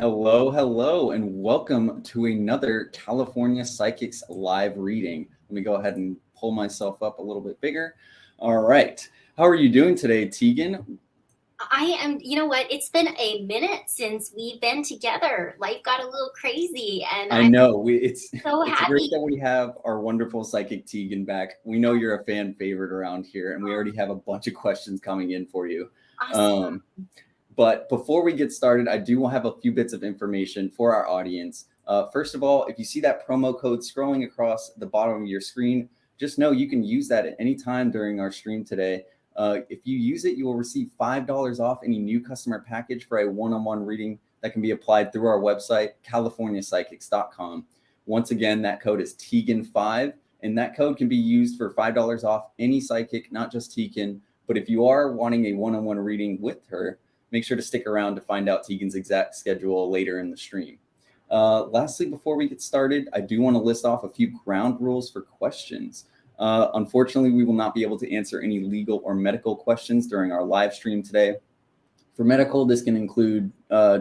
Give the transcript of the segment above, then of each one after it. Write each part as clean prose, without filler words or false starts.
Hello, hello, and welcome to another California Psychics live reading. Let me go ahead and pull myself up a little bit bigger. All right. How are you doing today, Teagan? I am, you know what? It's been a minute since we've been together. Life got a little crazy, and I I'm know it's so it's great happy. that we have our wonderful Psychic Teagan back. We know you're a fan favorite around here, and we already have a bunch of questions coming in for you. Awesome. Um, But before we get started, I do have a few bits of information for our audience. First of all, if you see that promo code scrolling across the bottom of your screen, just know you can use that at any time during our stream today. If you use it, you will receive $5 off any new customer package for a one-on-one reading that can be applied through our website, californiapsychics.com. Once again, that code is Teagan5, and that code can be used for $5 off any psychic, not just Teagan. But if you are wanting a one-on-one reading with her, make sure to stick around to find out Teagan's exact schedule later in the stream. Lastly, before we get started, I do want to list off a few ground rules for questions. Unfortunately, we will not be able to answer any legal or medical questions during our live stream today. For medical, this can include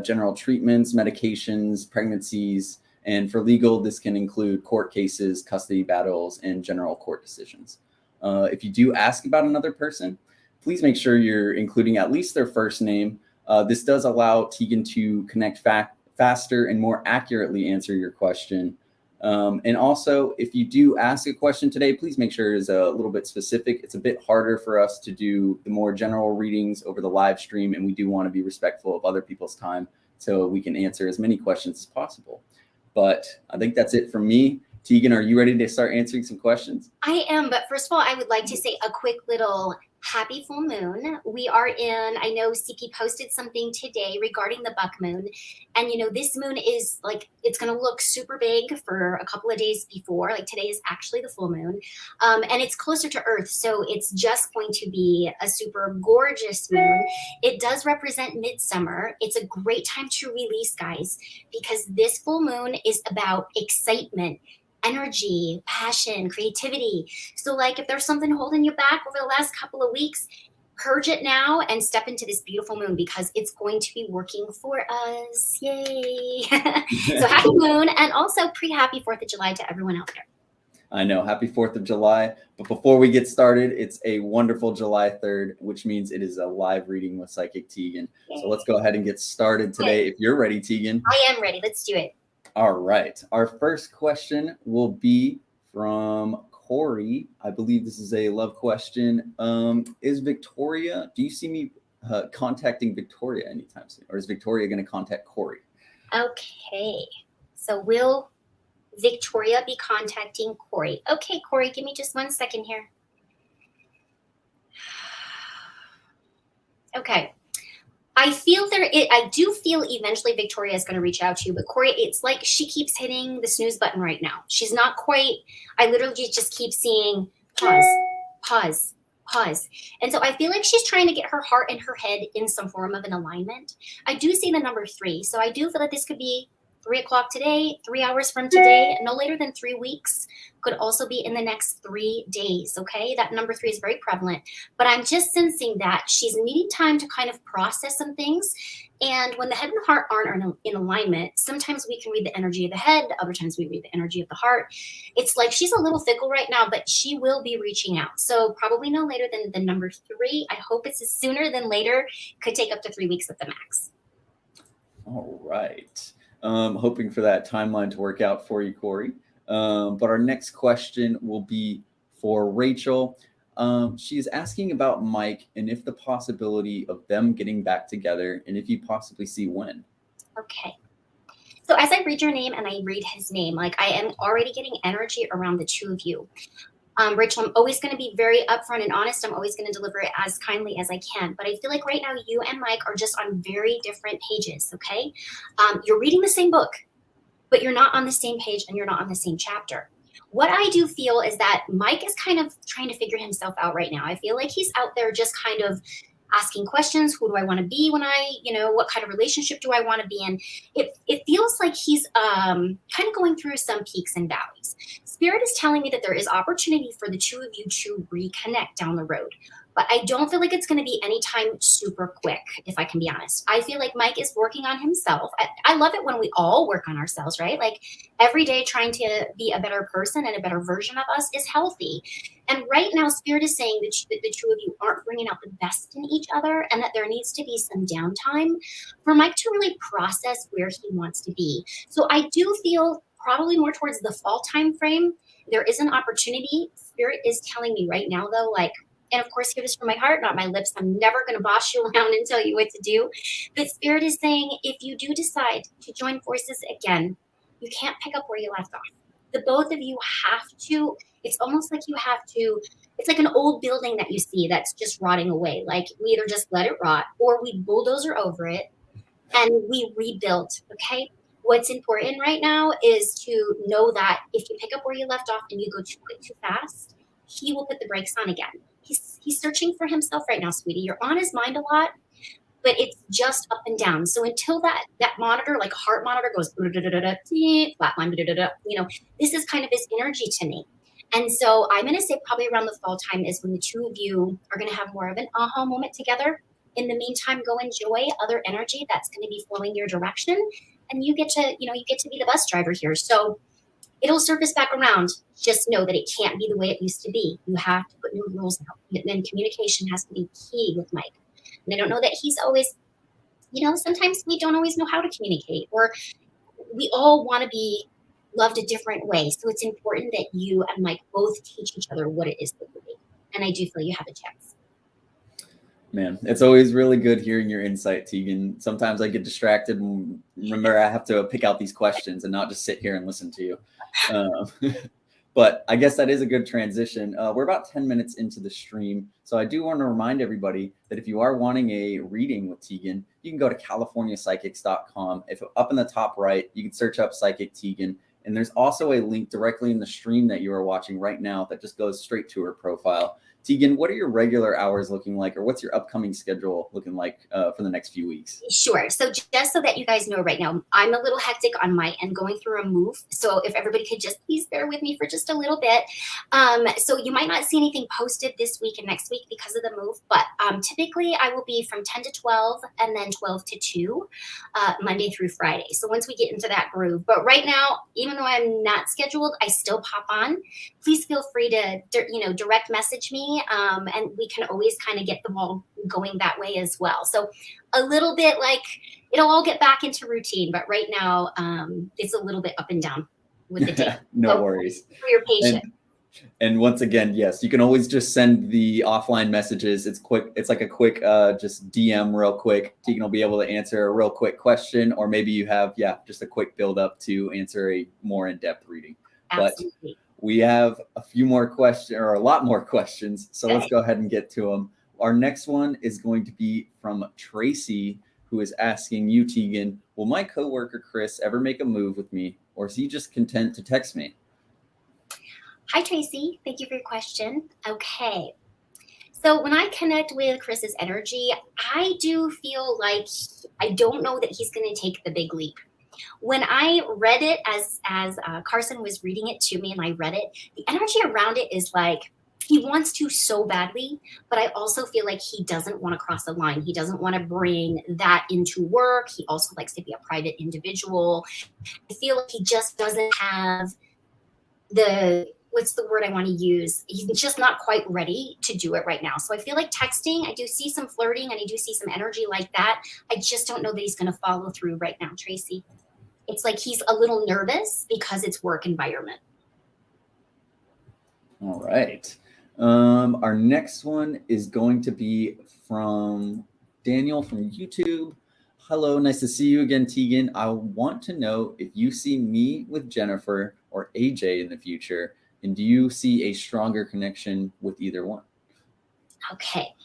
general treatments, medications, pregnancies, and for legal, this can include court cases, custody battles, and general court decisions. If you do ask about another person, please make sure you're including at least their first name. This does allow Teagan to connect faster and more accurately answer your question. And also, if you do ask a question today, please make sure it is a little bit specific. It's a bit harder for us to do the more general readings over the live stream, and we do want to be respectful of other people's time so we can answer as many questions as possible. But I think that's it from me. Teagan, are you ready to start answering some questions? I am, but first of all, I would like to say a quick little happy full moon. We are in, I know CP posted something today regarding the buck moon. And, this moon is like, it's going to look super big for a couple of days before. Like today is actually the full moon. And it's closer to Earth. So it's just going to be a super gorgeous moon. It does represent midsummer. It's a great time to release, guys, because this full moon is about excitement, energy, passion, creativity. So, like, if there's something holding you back over the last couple of weeks, purge it now and step into this beautiful moon because it's going to be working for us. Yay! So, happy moon, and also pre-happy 4th of July to everyone out there. I know, happy 4th of July. But before we get started, it's a wonderful July 3rd, which means it is a live reading with Psychic Teagan. So let's go ahead and get started today. If you're ready, Teagan. I am ready. Let's do it. All right. Our first question will be from Corey. I believe this is a love question. Is Victoria, do you see me contacting Victoria anytime soon? Or is Victoria going to contact Corey? Okay. So will Victoria be contacting Corey? Okay, Corey, give me just 1 second here. Okay. I do feel eventually Victoria is going to reach out to you, but Corey, it's like she keeps hitting the snooze button right now. She's not quite, I literally just keep seeing pause, pause, pause. And so I feel like she's trying to get her heart and her head in some form of an alignment. I do see the number 3. So I do feel like this could be 3 o'clock today, 3 hours from today, no later than 3 weeks. Could also be in the next 3 days, okay? That number 3 is very prevalent. But I'm just sensing that she's needing time to kind of process some things. And when the head and the heart aren't in alignment, sometimes we can read the energy of the head, other times we read the energy of the heart. It's like she's a little fickle right now, but she will be reaching out. So probably no later than the number 3. I hope it's sooner than later. Could take up to 3 weeks at the max. All right. Hoping for that timeline to work out for you, Corey. But our next question will be for Rachel. She is asking about Mike and if the possibility of them getting back together and if you possibly see when. Okay. So as I read your name and I read his name, like I am already getting energy around the two of you. Rachel, I'm always going to be very upfront and honest. I'm always going to deliver it as kindly as I can. But I feel like right now you and Mike are just on very different pages, okay? You're reading the same book, but you're not on the same page and you're not on the same chapter. What I do feel is that Mike is kind of trying to figure himself out right now. I feel like he's out there just kind of asking questions. Who do I want to be when what kind of relationship do I want to be in? It feels like he's kind of going through some peaks and valleys. Spirit is telling me that there is opportunity for the two of you to reconnect down the road. but I don't feel like it's going to be anytime super quick, if I can be honest. I feel like Mike is working on himself. I love it when we all work on ourselves, right? Like every day trying to be a better person and a better version of us is healthy. And right now, Spirit is saying that the two of you aren't bringing out the best in each other and that there needs to be some downtime for Mike to really process where he wants to be. So I do feel probably more towards the fall time frame. There is an opportunity. Spirit is telling me right now, though, like, and of course, hear this from my heart, not my lips. I'm never going to boss you around and tell you what to do. But Spirit is saying if you do decide to join forces again, you can't pick up where you left off. The both of you have to, it's almost like you have to, it's like an old building that you see that's just rotting away. Like we either just let it rot or we bulldozer over it and we rebuild. Okay. What's important right now is to know that if you pick up where you left off and you go too quick, too fast, he will put the brakes on again. He's searching for himself right now, sweetie. You're on his mind a lot, but it's just up and down. So until that monitor, like heart monitor, goes flatline, this is kind of his energy to me. And so I'm going to say probably around the fall time is when the two of you are going to have more of an aha moment together. In the meantime, go enjoy other energy that's going to be flowing your direction, and you get to be the bus driver here. So it'll surface back around. Just know that it can't be the way it used to be. You have to put new rules out. And then communication has to be key with Mike. And I don't know that he's always, sometimes we don't always know how to communicate, or we all want to be loved a different way. So it's important that you and Mike both teach each other what it is that you need. And I do feel you have a chance. Man, it's always really good hearing your insight, Teagan. Sometimes I get distracted and remember I have to pick out these questions and not just sit here and listen to you. But I guess that is a good transition. We're about 10 minutes into the stream. So I do want to remind everybody that if you are wanting a reading with Teagan, you can go to californiapsychics.com. If up in the top right, you can search up Psychic Teagan. And there's also a link directly in the stream that you are watching right now that just goes straight to her profile. Teagan, what are your regular hours looking like, or what's your upcoming schedule looking like for the next few weeks? Sure. So just so that you guys know right now, I'm a little hectic on my end going through a move. So if everybody could just please bear with me for just a little bit. So you might not see anything posted this week and next week because of the move, but typically I will be from 10 to 12 and then 12 to 2, Monday through Friday. So once we get into that groove, but right now, even though I'm not scheduled, I still pop on. Please feel free to, direct message me. And we can always kind of get the ball going that way as well. So a little bit like it'll all get back into routine, but right now it's a little bit up and down with the day. No worries. For your patient. And once again, yes, you can always just send the offline messages. It's quick. It's like a quick, just DM real quick. Teagan will be able to answer a real quick question, or maybe you have, just a quick build up to answer a more in-depth reading. Absolutely. But we have a few more questions, or a lot more questions. So let's go ahead and get to them. Our next one is going to be from Tracy, who is asking you, Teagan, will my coworker Chris ever make a move with me, or is he just content to text me? Hi, Tracy. Thank you for your question. Okay. So when I connect with Chris's energy, I do feel like I don't know that he's going to take the big leap. When I read it as Carson was reading it to me and I read it, the energy around it is like he wants to so badly, but I also feel like he doesn't want to cross the line. He doesn't want to bring that into work. He also likes to be a private individual. I feel like he just doesn't have what's the word I want to use? He's just not quite ready to do it right now. So I feel like texting, I do see some flirting and I do see some energy like that. I just don't know that he's going to follow through right now, Tracy. It's like he's a little nervous because it's work environment. All right. Our next one is going to be from Daniel from YouTube. Hello, nice to see you again, Teagan. I want to know if you see me with Jennifer or AJ in the future, and do you see a stronger connection with either one? Okay.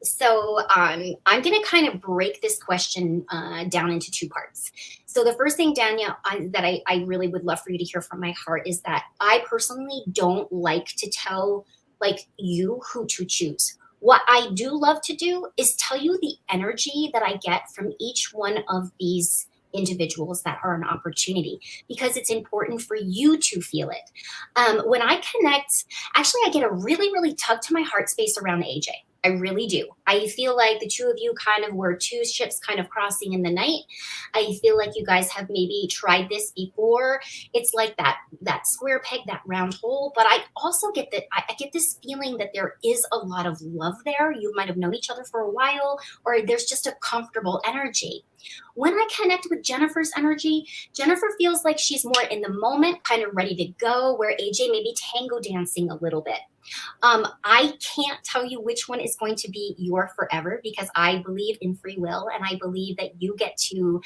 So I'm going to kind of break this question down into two parts. So the first thing, Danielle, that I really would love for you to hear from my heart is that I personally don't like to tell you who to choose. What I do love to do is tell you the energy that I get from each one of these individuals that are an opportunity, because it's important for you to feel it. When I connect, actually, I get a really, really tug to my heart space around AJ. I really do. I feel like the two of you kind of were two ships kind of crossing in the night. I feel like you guys have maybe tried this before. It's like that square peg, that round hole. But I also get that I get this feeling that there is a lot of love there. You might have known each other for a while, or there's just a comfortable energy. When I connect with Jennifer's energy, Jennifer feels like she's more in the moment, kind of ready to go, where AJ may be tango dancing a little bit. I can't tell you which one is going to be your forever, because I believe in free will, and I believe that you get to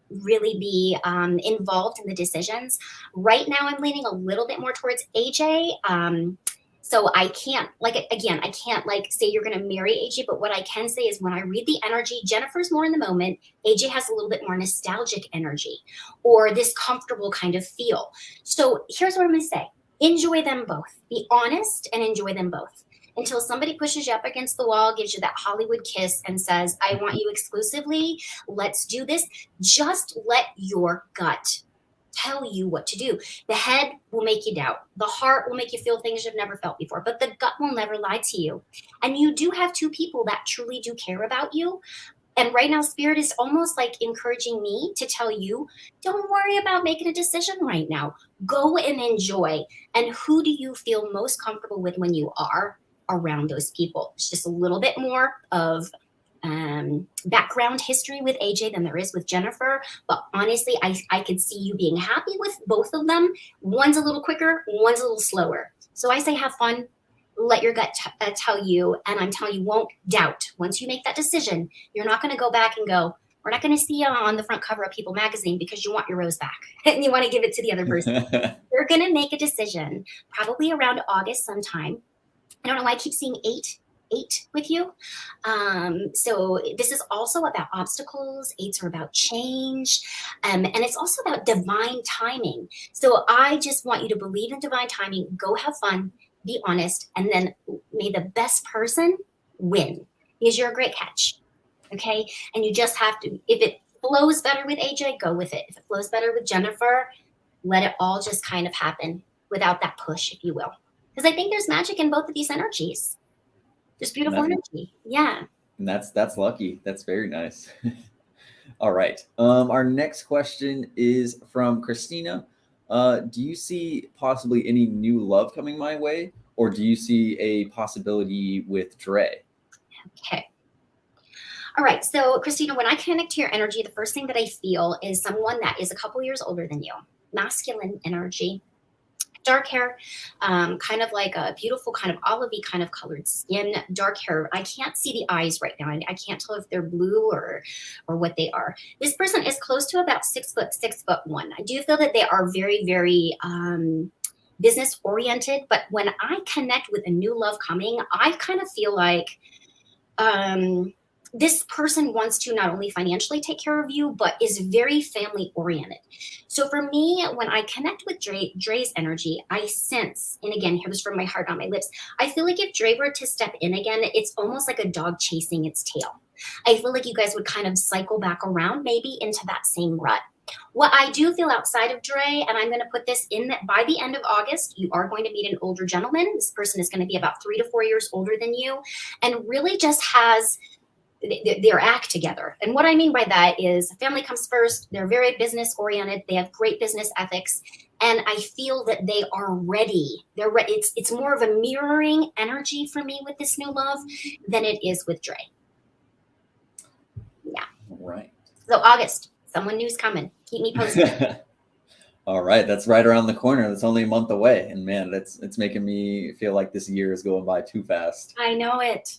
really be involved in the decisions. Right now, I'm leaning a little bit more towards AJ. So I can't, I can't say you're going to marry AJ, but what I can say is when I read the energy, Jennifer's more in the moment. AJ has a little bit more nostalgic energy, or this comfortable kind of feel. So here's what I'm going to say. Enjoy them both. Be honest and enjoy them both until somebody pushes you up against the wall, gives you that Hollywood kiss and says, I want you exclusively. Let's do this. Just let your gut tell you what to do. The head will make you doubt. The heart will make you feel things you've never felt before, but the gut will never lie to you. And you do have two people that truly do care about you. And right now, Spirit is almost like encouraging me to tell you, don't worry about making a decision right now. Go and enjoy. And who do you feel most comfortable with when you are around those people? It's just a little bit more of background history with AJ than there is with Jennifer. But honestly, I could see you being happy with both of them. One's a little quicker, one's a little slower. So I say have fun. Let your gut tell you, and I'm telling you, won't doubt. Once you make that decision, you're not going to go back and go, we're not going to see you on the front cover of People magazine because you want your rose back and you want to give it to the other person. You're going to make a decision probably around August sometime. I don't know why I keep seeing eight with you. So this is also about obstacles. 8s are about change. And it's also about divine timing. So I just want you to believe in divine timing. Go have fun. Be honest, and then may the best person win, because you're a great catch. Okay. And you just have to, if it flows better with AJ, go with it. If it flows better with Jennifer, let it all just kind of happen without that push, if you will. Because I think there's magic in both of these energies. There's beautiful energy. Yeah. And that's lucky. That's very nice. All right. Our next question is from Christina. Do you see possibly any new love coming my way, or do you see a possibility with Dre? Okay. All right. So, Christina, when I connect to your energy, the first thing that I feel is someone that is a couple years older than you, masculine energy, dark hair, kind of like a beautiful kind of olivey kind of colored skin, dark hair. I can't see the eyes right now. I can't tell if they're blue or what they are. This person is close to about 6'1". I do feel that they are very, very business oriented. But when I connect with a new love coming, I kind of feel like this person wants to not only financially take care of you, but is very family oriented. So for me, when I connect with Dre's energy, I sense, and again, here's from my heart, not my lips, I feel like if Dre were to step in again, it's almost like a dog chasing its tail. I feel like you guys would kind of cycle back around maybe into that same rut. What I do feel outside of Dre, and I'm going to put this in, that by the end of August, you are going to meet an older gentleman. This person is going to be about 3 to 4 years older than you, and really just has their act together. And what I mean by that is family comes first. They're very business oriented. They have great business ethics. And I feel that they are ready. They're ready. It's more of a mirroring energy for me with this new love than it is with Dre. Yeah. All right. So August, someone new's coming. Keep me posted. All right. That's right around the corner. That's only a month away. And man, it's making me feel like this year is going by too fast. I know it.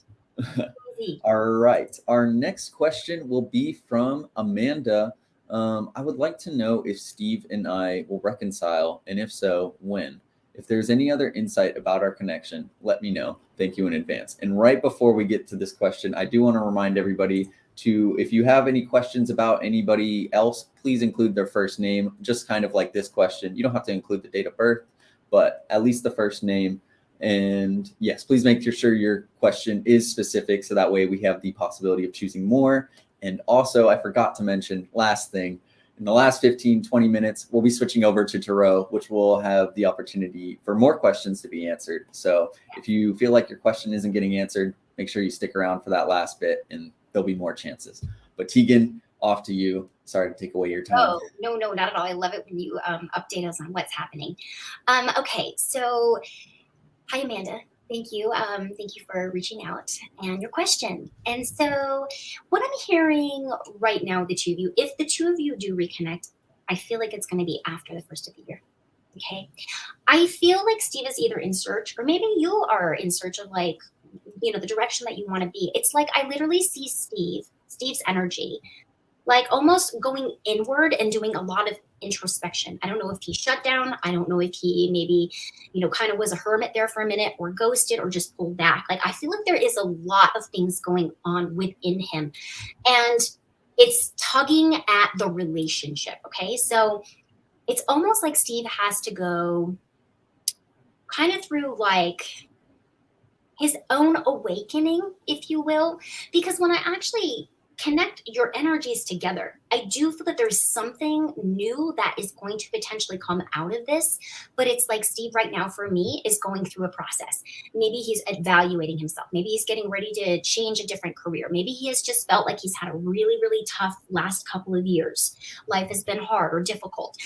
All right. Our next question will be from Amanda. I would like to know if Steve and I will reconcile, and if so, when. If there's any other insight about our connection, let me know. Thank you in advance. And right before we get to this question, I do want to remind everybody to, if you have any questions about anybody else, please include their first name, just kind of like this question. You don't have to include the date of birth, but at least the first name. And yes, please make sure your question is specific, so that way we have the possibility of choosing more. And also, I forgot to mention, last thing, in the last 15, 20 minutes, we'll be switching over to Tarot, which will have the opportunity for more questions to be answered. So if you feel like your question isn't getting answered, make sure you stick around for that last bit and there'll be more chances. But Teagan, off to you. Sorry to take away your time. Oh, no, not at all. I love it when you update us on what's happening. Okay, so hi, Amanda. Thank you. Thank you for reaching out and your question. And so what I'm hearing right now, the two of you, if the two of you do reconnect, I feel like it's going to be after the first of the year. Okay. I feel like Steve is either in search, or maybe you are in search of like, the direction that you want to be. It's like I literally see Steve's energy, like almost going inward and doing a lot of introspection. I don't know if he shut down. I don't know if he maybe, kind of was a hermit there for a minute, or ghosted, or just pulled back. Like I feel like there is a lot of things going on within him, and it's tugging at the relationship. Okay. So it's almost like Steve has to go kind of through like his own awakening, if you will, because when I actually connect your energies together, I do feel that there's something new that is going to potentially come out of this. But it's like Steve right now for me is going through a process. Maybe he's evaluating himself. Maybe he's getting ready to change a different career. Maybe he has just felt like he's had a really, really tough last couple of years. Life has been hard or difficult.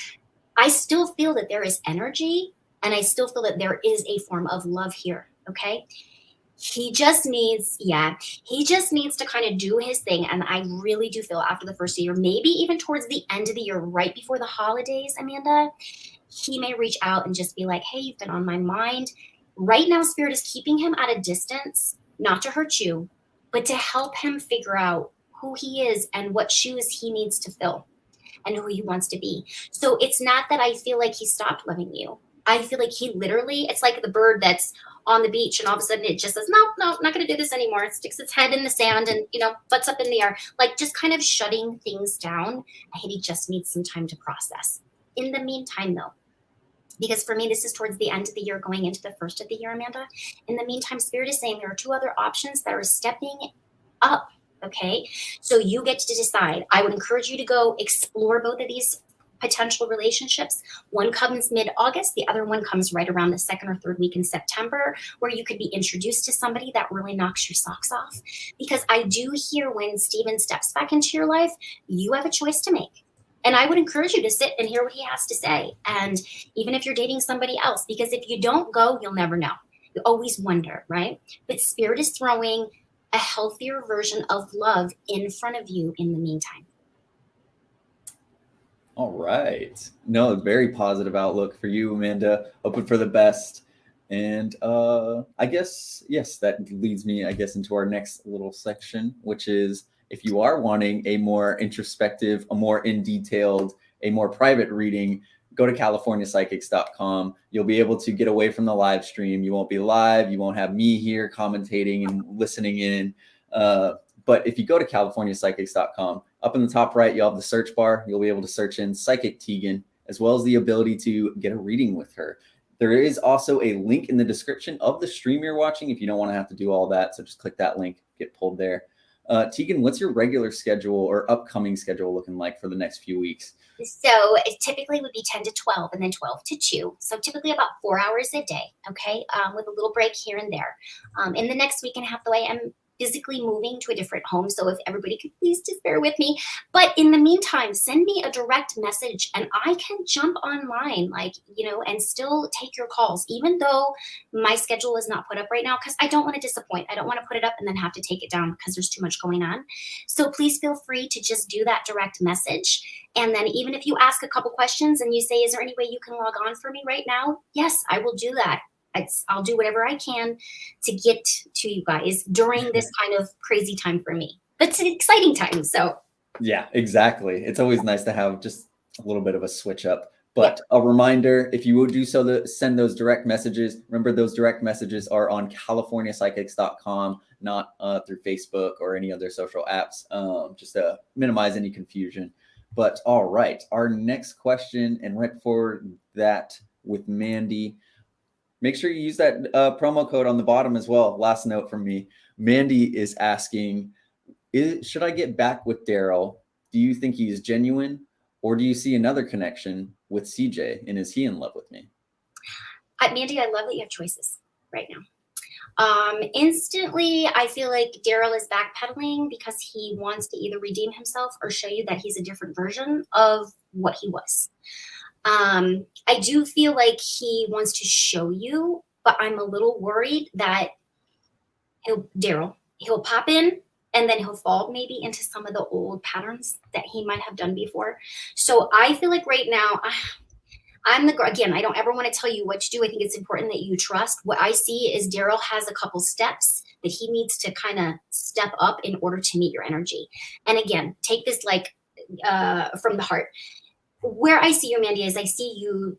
I still feel that there is energy, and I still feel that there is a form of love here. Okay. He just needs to kind of do his thing. And I really do feel after the first year, maybe even towards the end of the year, right before the holidays, Amanda, he may reach out and just be like, hey, you've been on my mind. Right now, Spirit is keeping him at a distance, not to hurt you, but to help him figure out who he is and what shoes he needs to fill and who he wants to be. So it's not that I feel like he stopped loving you. I feel like he literally, it's like the bird that's on the beach and all of a sudden it just says, no, not going to do this anymore. It sticks its head in the sand and, butts up in the air, like just kind of shutting things down. I think he just needs some time to process. In the meantime, though, because for me, this is towards the end of the year, going into the first of the year, Amanda. In the meantime, Spirit is saying there are two other options that are stepping up. Okay. So you get to decide. I would encourage you to go explore both of these potential relationships. One comes mid-August, the other one comes right around the second or third week in September, where you could be introduced to somebody that really knocks your socks off. Because I do hear when Steven steps back into your life, you have a choice to make. And I would encourage you to sit and hear what he has to say. And even if you're dating somebody else, because if you don't go, you'll never know. You always wonder, right? But Spirit is throwing a healthier version of love in front of you in the meantime. All right. No, very positive outlook for you, Amanda. Hoping for the best. And I guess, yes, that leads me, into our next little section, which is if you are wanting a more introspective, a more in-detailed, a more private reading, go to CaliforniaPsychics.com. You'll be able to get away from the live stream. You won't be live. You won't have me here commentating and listening in. But if you go to CaliforniaPsychics.com, up in the top right, you'll have the search bar. You'll be able to search in Psychic Teagan, as well as the ability to get a reading with her. There is also a link in the description of the stream you're watching if you don't want to have to do all that. So just click that link, get pulled there. Teagan, what's your regular schedule or upcoming schedule looking like for the next few weeks? So it typically would be 10 to 12 and then 12 to 2. So typically about 4 hours a day, okay, with a little break here and there. In the next week and a half, though, I am physically moving to a different home. So if everybody could please just bear with me. But in the meantime, send me a direct message and I can jump online, and still take your calls, even though my schedule is not put up right now, because I don't want to disappoint. I don't want to put it up and then have to take it down because there's too much going on. So please feel free to just do that direct message. And then even if you ask a couple questions and you say, is there any way you can log on for me right now? Yes, I will do that. I'll do whatever I can to get to you guys during this kind of crazy time for me. But it's an exciting time. So yeah, exactly. It's always nice to have just a little bit of a switch up. But a reminder, if you would do so, to send those direct messages. Remember, those direct messages are on CaliforniaPsychics.com, not through Facebook or any other social apps, just to minimize any confusion. But all right, our next question, and right for that with Mandy, make sure you use that promo code on the bottom as well. Last note from me. Mandy is asking, should I get back with Daryl? Do you think he is genuine? Or do you see another connection with CJ? And is he in love with me? Mandy, I love that you have choices right now. Instantly, I feel like Daryl is backpedaling because he wants to either redeem himself or show you that he's a different version of what he was. I do feel like he wants to show you, but I'm a little worried that he'll pop in and then he'll fall maybe into some of the old patterns that he might have done before. So I feel like right now, again, I don't ever want to tell you what to do. I think it's important that you trust. What I see is Daryl has a couple steps that he needs to kind of step up in order to meet your energy. And again, take this like from the heart. Where I see you, Mandy, is I see you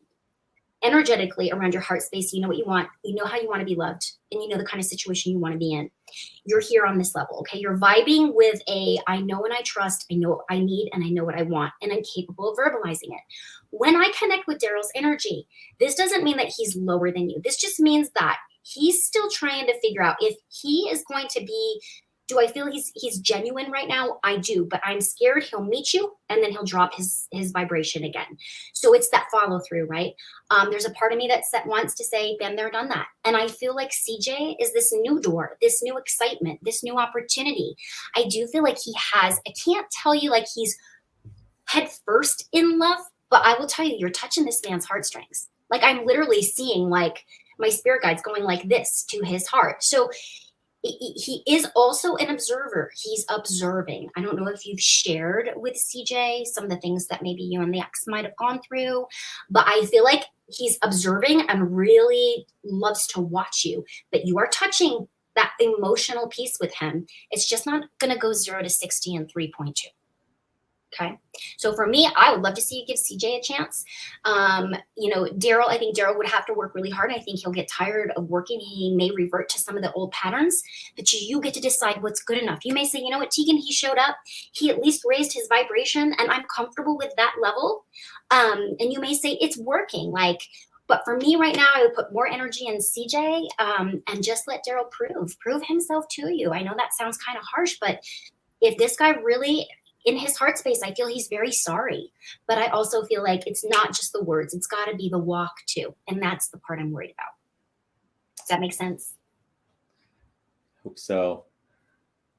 energetically around your heart space. You know what you want. You know how you want to be loved, and you know the kind of situation you want to be in. You're here on this level, okay? You're vibing with I know and I trust, I know what I need, and I know what I want, and I'm capable of verbalizing it. When I connect with Daryl's energy, this doesn't mean that he's lower than you. This just means that he's still trying to figure out if he is going to be, do I feel he's genuine right now? I do, but I'm scared he'll meet you and then he'll drop his vibration again. So it's that follow through, right? There's a part of me that wants to say, been there, done that. And I feel like CJ is this new door, this new excitement, this new opportunity. I do feel like he has, I can't tell you like he's head first in love, but I will tell you, you're touching this man's heartstrings. Like I'm literally seeing like my spirit guides going like this to his heart. So he is also an observer. He's observing. I don't know if you've shared with CJ some of the things that maybe you and the ex might have gone through, but I feel like he's observing and really loves to watch you. But you are touching that emotional piece with him. It's just not going to go 0 to 60 in 3.2. Okay. So for me, I would love to see you give CJ a chance. Daryl, I think Daryl would have to work really hard. I think he'll get tired of working. He may revert to some of the old patterns, but you get to decide what's good enough. You may say, you know what, Teagan, he showed up. He at least raised his vibration and I'm comfortable with that level. And you may say it's working. But for me right now, I would put more energy in CJ and just let Daryl prove himself to you. I know that sounds kind of harsh, but if this guy really, in his heart space, I feel he's very sorry, but I also feel like it's not just the words. It's got to be the walk too. And that's the part I'm worried about. Does that make sense? Hope so.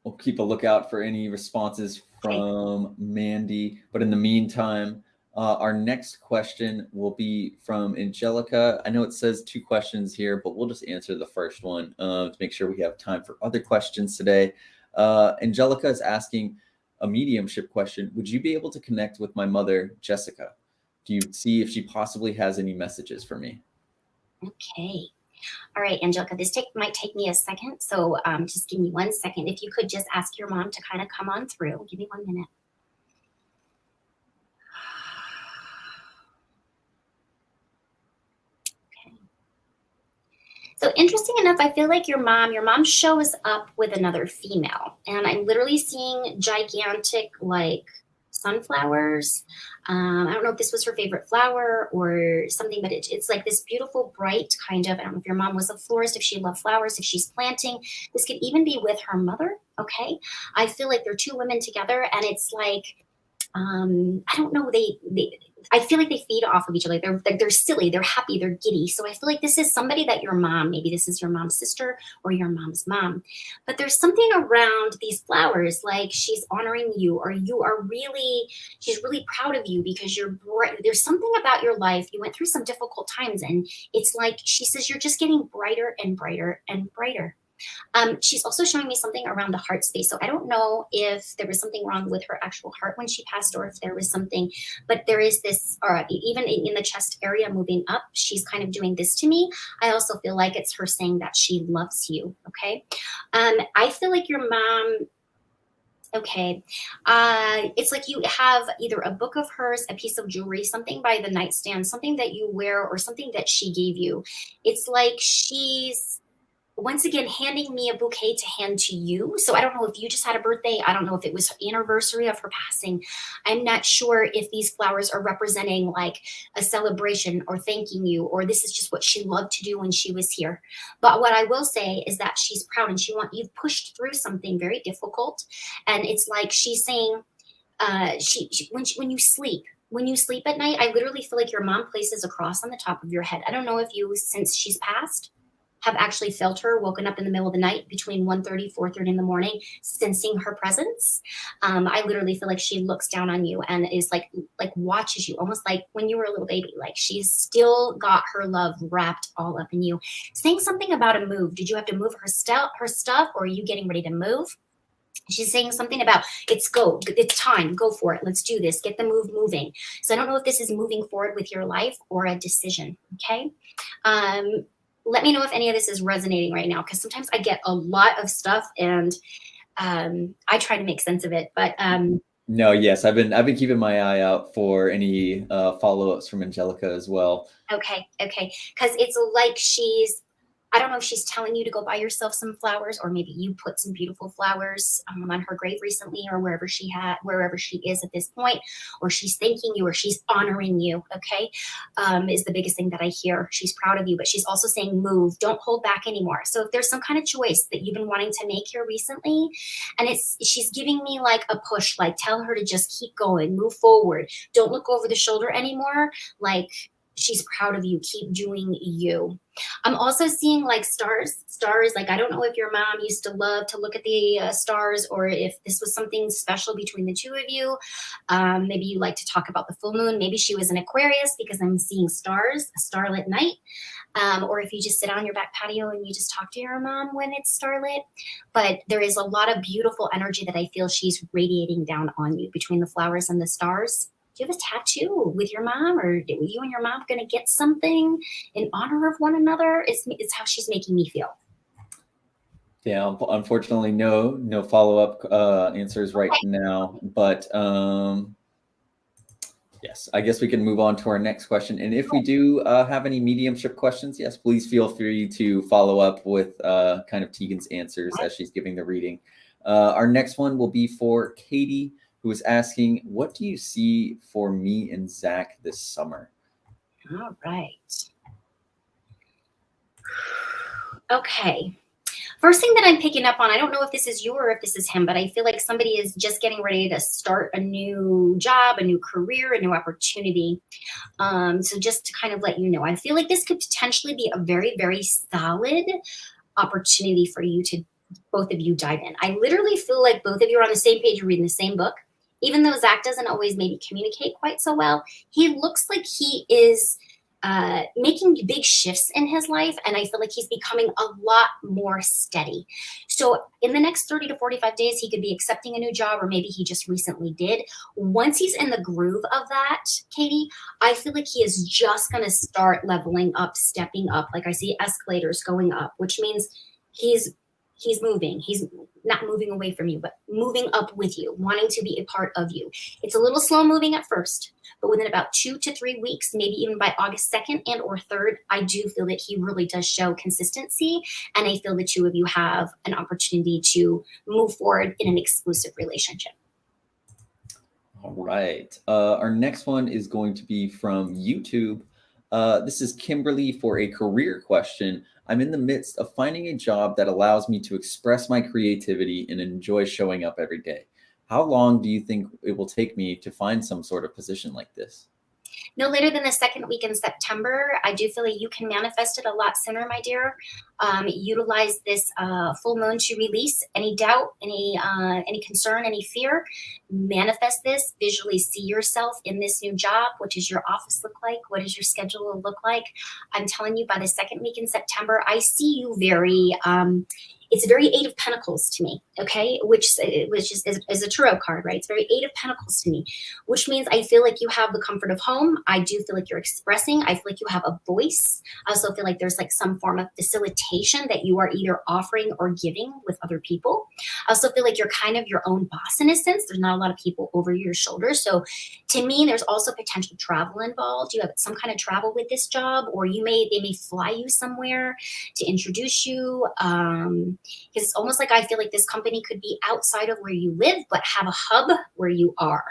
We'll keep a lookout for any responses from Mandy. But in the meantime, our next question will be from Angelica. I know it says 2 questions here, but we'll just answer the first one to make sure we have time for other questions today. Angelica is asking a mediumship question. Would you be able to connect with my mother, Jessica? Do you see if she possibly has any messages for me? Okay. All right, Angelica, this might take me a second. So just give me 1 second. If you could just ask your mom to kind of come on through. Give me 1 minute. So interesting enough, I feel like your mom shows up with another female, and I'm literally seeing gigantic like sunflowers. I don't know if this was her favorite flower or something, but it's like this beautiful, bright kind of, I don't know if your mom was a florist, if she loved flowers, if she's planting. This could even be with her mother. Okay. I feel like they're 2 women together, and it's like, I don't know, I feel like they feed off of each other. They're silly, they're happy, they're giddy. So I feel like this is somebody that your mom, maybe this is your mom's sister or your mom's mom, but there's something around these flowers, like she's honoring you, or she's really proud of you because you're bright. There's something about your life. You went through some difficult times, and it's like she says you're just getting brighter and brighter and brighter. She's also showing me something around the heart space. So I don't know if there was something wrong with her actual heart when she passed, or if there was something, but there is this, or even in the chest area moving up, she's kind of doing this to me. I also feel like it's her saying that she loves you. Okay. I feel like your mom, okay. It's like you have either a book of hers, a piece of jewelry, something by the nightstand, something that you wear, or something that she gave you. It's like she's once again handing me a bouquet to hand to you. So I don't know if you just had a birthday. I don't know if it was anniversary of her passing. I'm not sure if these flowers are representing like a celebration or thanking you, or this is just what she loved to do when she was here. But what I will say is that she's proud, and you've pushed through something very difficult. And it's like she's saying, when you sleep at night, I literally feel like your mom places a cross on the top of your head. I don't know if you, since she's passed, have actually felt her, woken up in the middle of the night between 1:30, 4:30 in the morning, sensing her presence. I literally feel like she looks down on you and is like watches you, almost like when you were a little baby. Like she's still got her love wrapped all up in you. Saying something about a move. Did you have to move her stuff, or are you getting ready to move? She's saying something about it's time, go for it. Let's do this. Get the move moving. So I don't know if this is moving forward with your life or a decision. Okay. Let me know if any of this is resonating right now, because sometimes I get a lot of stuff and I try to make sense of it. But no, yes, I've been keeping my eye out for any follow-ups from Angelica as well. Okay. Because it's like I don't know if she's telling you to go buy yourself some flowers, or maybe you put some beautiful flowers on her grave recently, or wherever she is at this point, or she's thanking you, or she's honoring you. Okay. Is the biggest thing that I hear. She's proud of you, but she's also saying move, don't hold back anymore. So if there's some kind of choice that you've been wanting to make here recently, and she's giving me like a push, like tell her to just keep going, move forward. Don't look over the shoulder anymore. Like, she's proud of you. Keep doing you. I'm also seeing like stars. Like, I don't know if your mom used to love to look at the stars, or if this was something special between the two of you. Maybe you like to talk about the full moon. Maybe she was an Aquarius, because I'm seeing stars, a starlit night. Or if you just sit on your back patio and you just talk to your mom when it's starlit. But there is a lot of beautiful energy that I feel she's radiating down on you between the flowers and the stars. Do you have a tattoo with your mom, or you and your mom going to get something in honor of one another? It's how she's making me feel. Yeah, unfortunately, no follow-up answers right now. But yes, I guess we can move on to our next question. And if we do have any mediumship questions, yes, please feel free to follow up with kind of Teagan's answers as she's giving the reading. Our next one will be for Katie, who is asking, what do you see for me and Zach this summer? All right. Okay. First thing that I'm picking up on, I don't know if this is you or if this is him, but I feel like somebody is just getting ready to start a new job, a new career, a new opportunity. So just to kind of let you know, I feel like this could potentially be a very, very solid opportunity for you to, both of you, dive in. I literally feel like both of you are on the same page, you're reading the same book. Even though Zach doesn't always maybe communicate quite so well, he looks like he is making big shifts in his life. And I feel like he's becoming a lot more steady. So in the next 30 to 45 days, he could be accepting a new job, or maybe he just recently did. Once he's in the groove of that, Katie, I feel like he is just going to start leveling up, stepping up. Like I see escalators going up, which means he's moving. He's not moving away from you, but moving up with you, wanting to be a part of you. It's a little slow moving at first, but within about 2 to 3 weeks, maybe even by August 2nd and or 3rd, I do feel that he really does show consistency. And I feel the two of you have an opportunity to move forward in an exclusive relationship. All right. Our next one is going to be from YouTube. This is Kimberly for a career question. I'm in the midst of finding a job that allows me to express my creativity and enjoy showing up every day. How long do you think it will take me to find some sort of position like this? No later than the second week in September. I do feel like you can manifest it a lot sooner, my dear. Utilize this full moon to release any doubt, any concern, any fear. Manifest this. Visually see yourself in this new job. What does your office look like? What does your schedule look like? I'm telling you, by the second week in September, I see you very it's very Eight of Pentacles to me, okay? Which is a tarot card, right? It's very Eight of Pentacles to me, which means I feel like you have the comfort of home. I do feel like you're expressing. I feel like you have a voice. I also feel like there's like some form of facilitation that you are either offering or giving with other people. I also feel like you're kind of your own boss in a sense. There's not a lot of people over your shoulders. So to me, there's also potential travel involved. You have some kind of travel with this job, or they may fly you somewhere to introduce you. Because it's almost like I feel like this company could be outside of where you live, but have a hub where you are.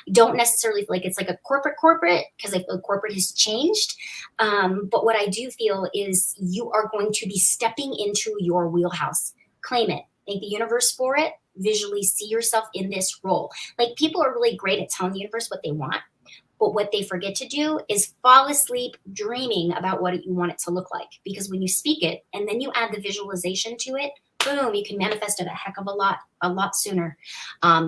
I don't necessarily feel like it's like a corporate, because I feel corporate has changed. But what I do feel is you are going to be stepping into your wheelhouse. Claim it. Thank the universe for it. Visually see yourself in this role. Like, people are really great at telling the universe what they want. But what they forget to do is fall asleep dreaming about what you want it to look like. Because when you speak it and then you add the visualization to it, boom, you can manifest it a heck of a lot sooner.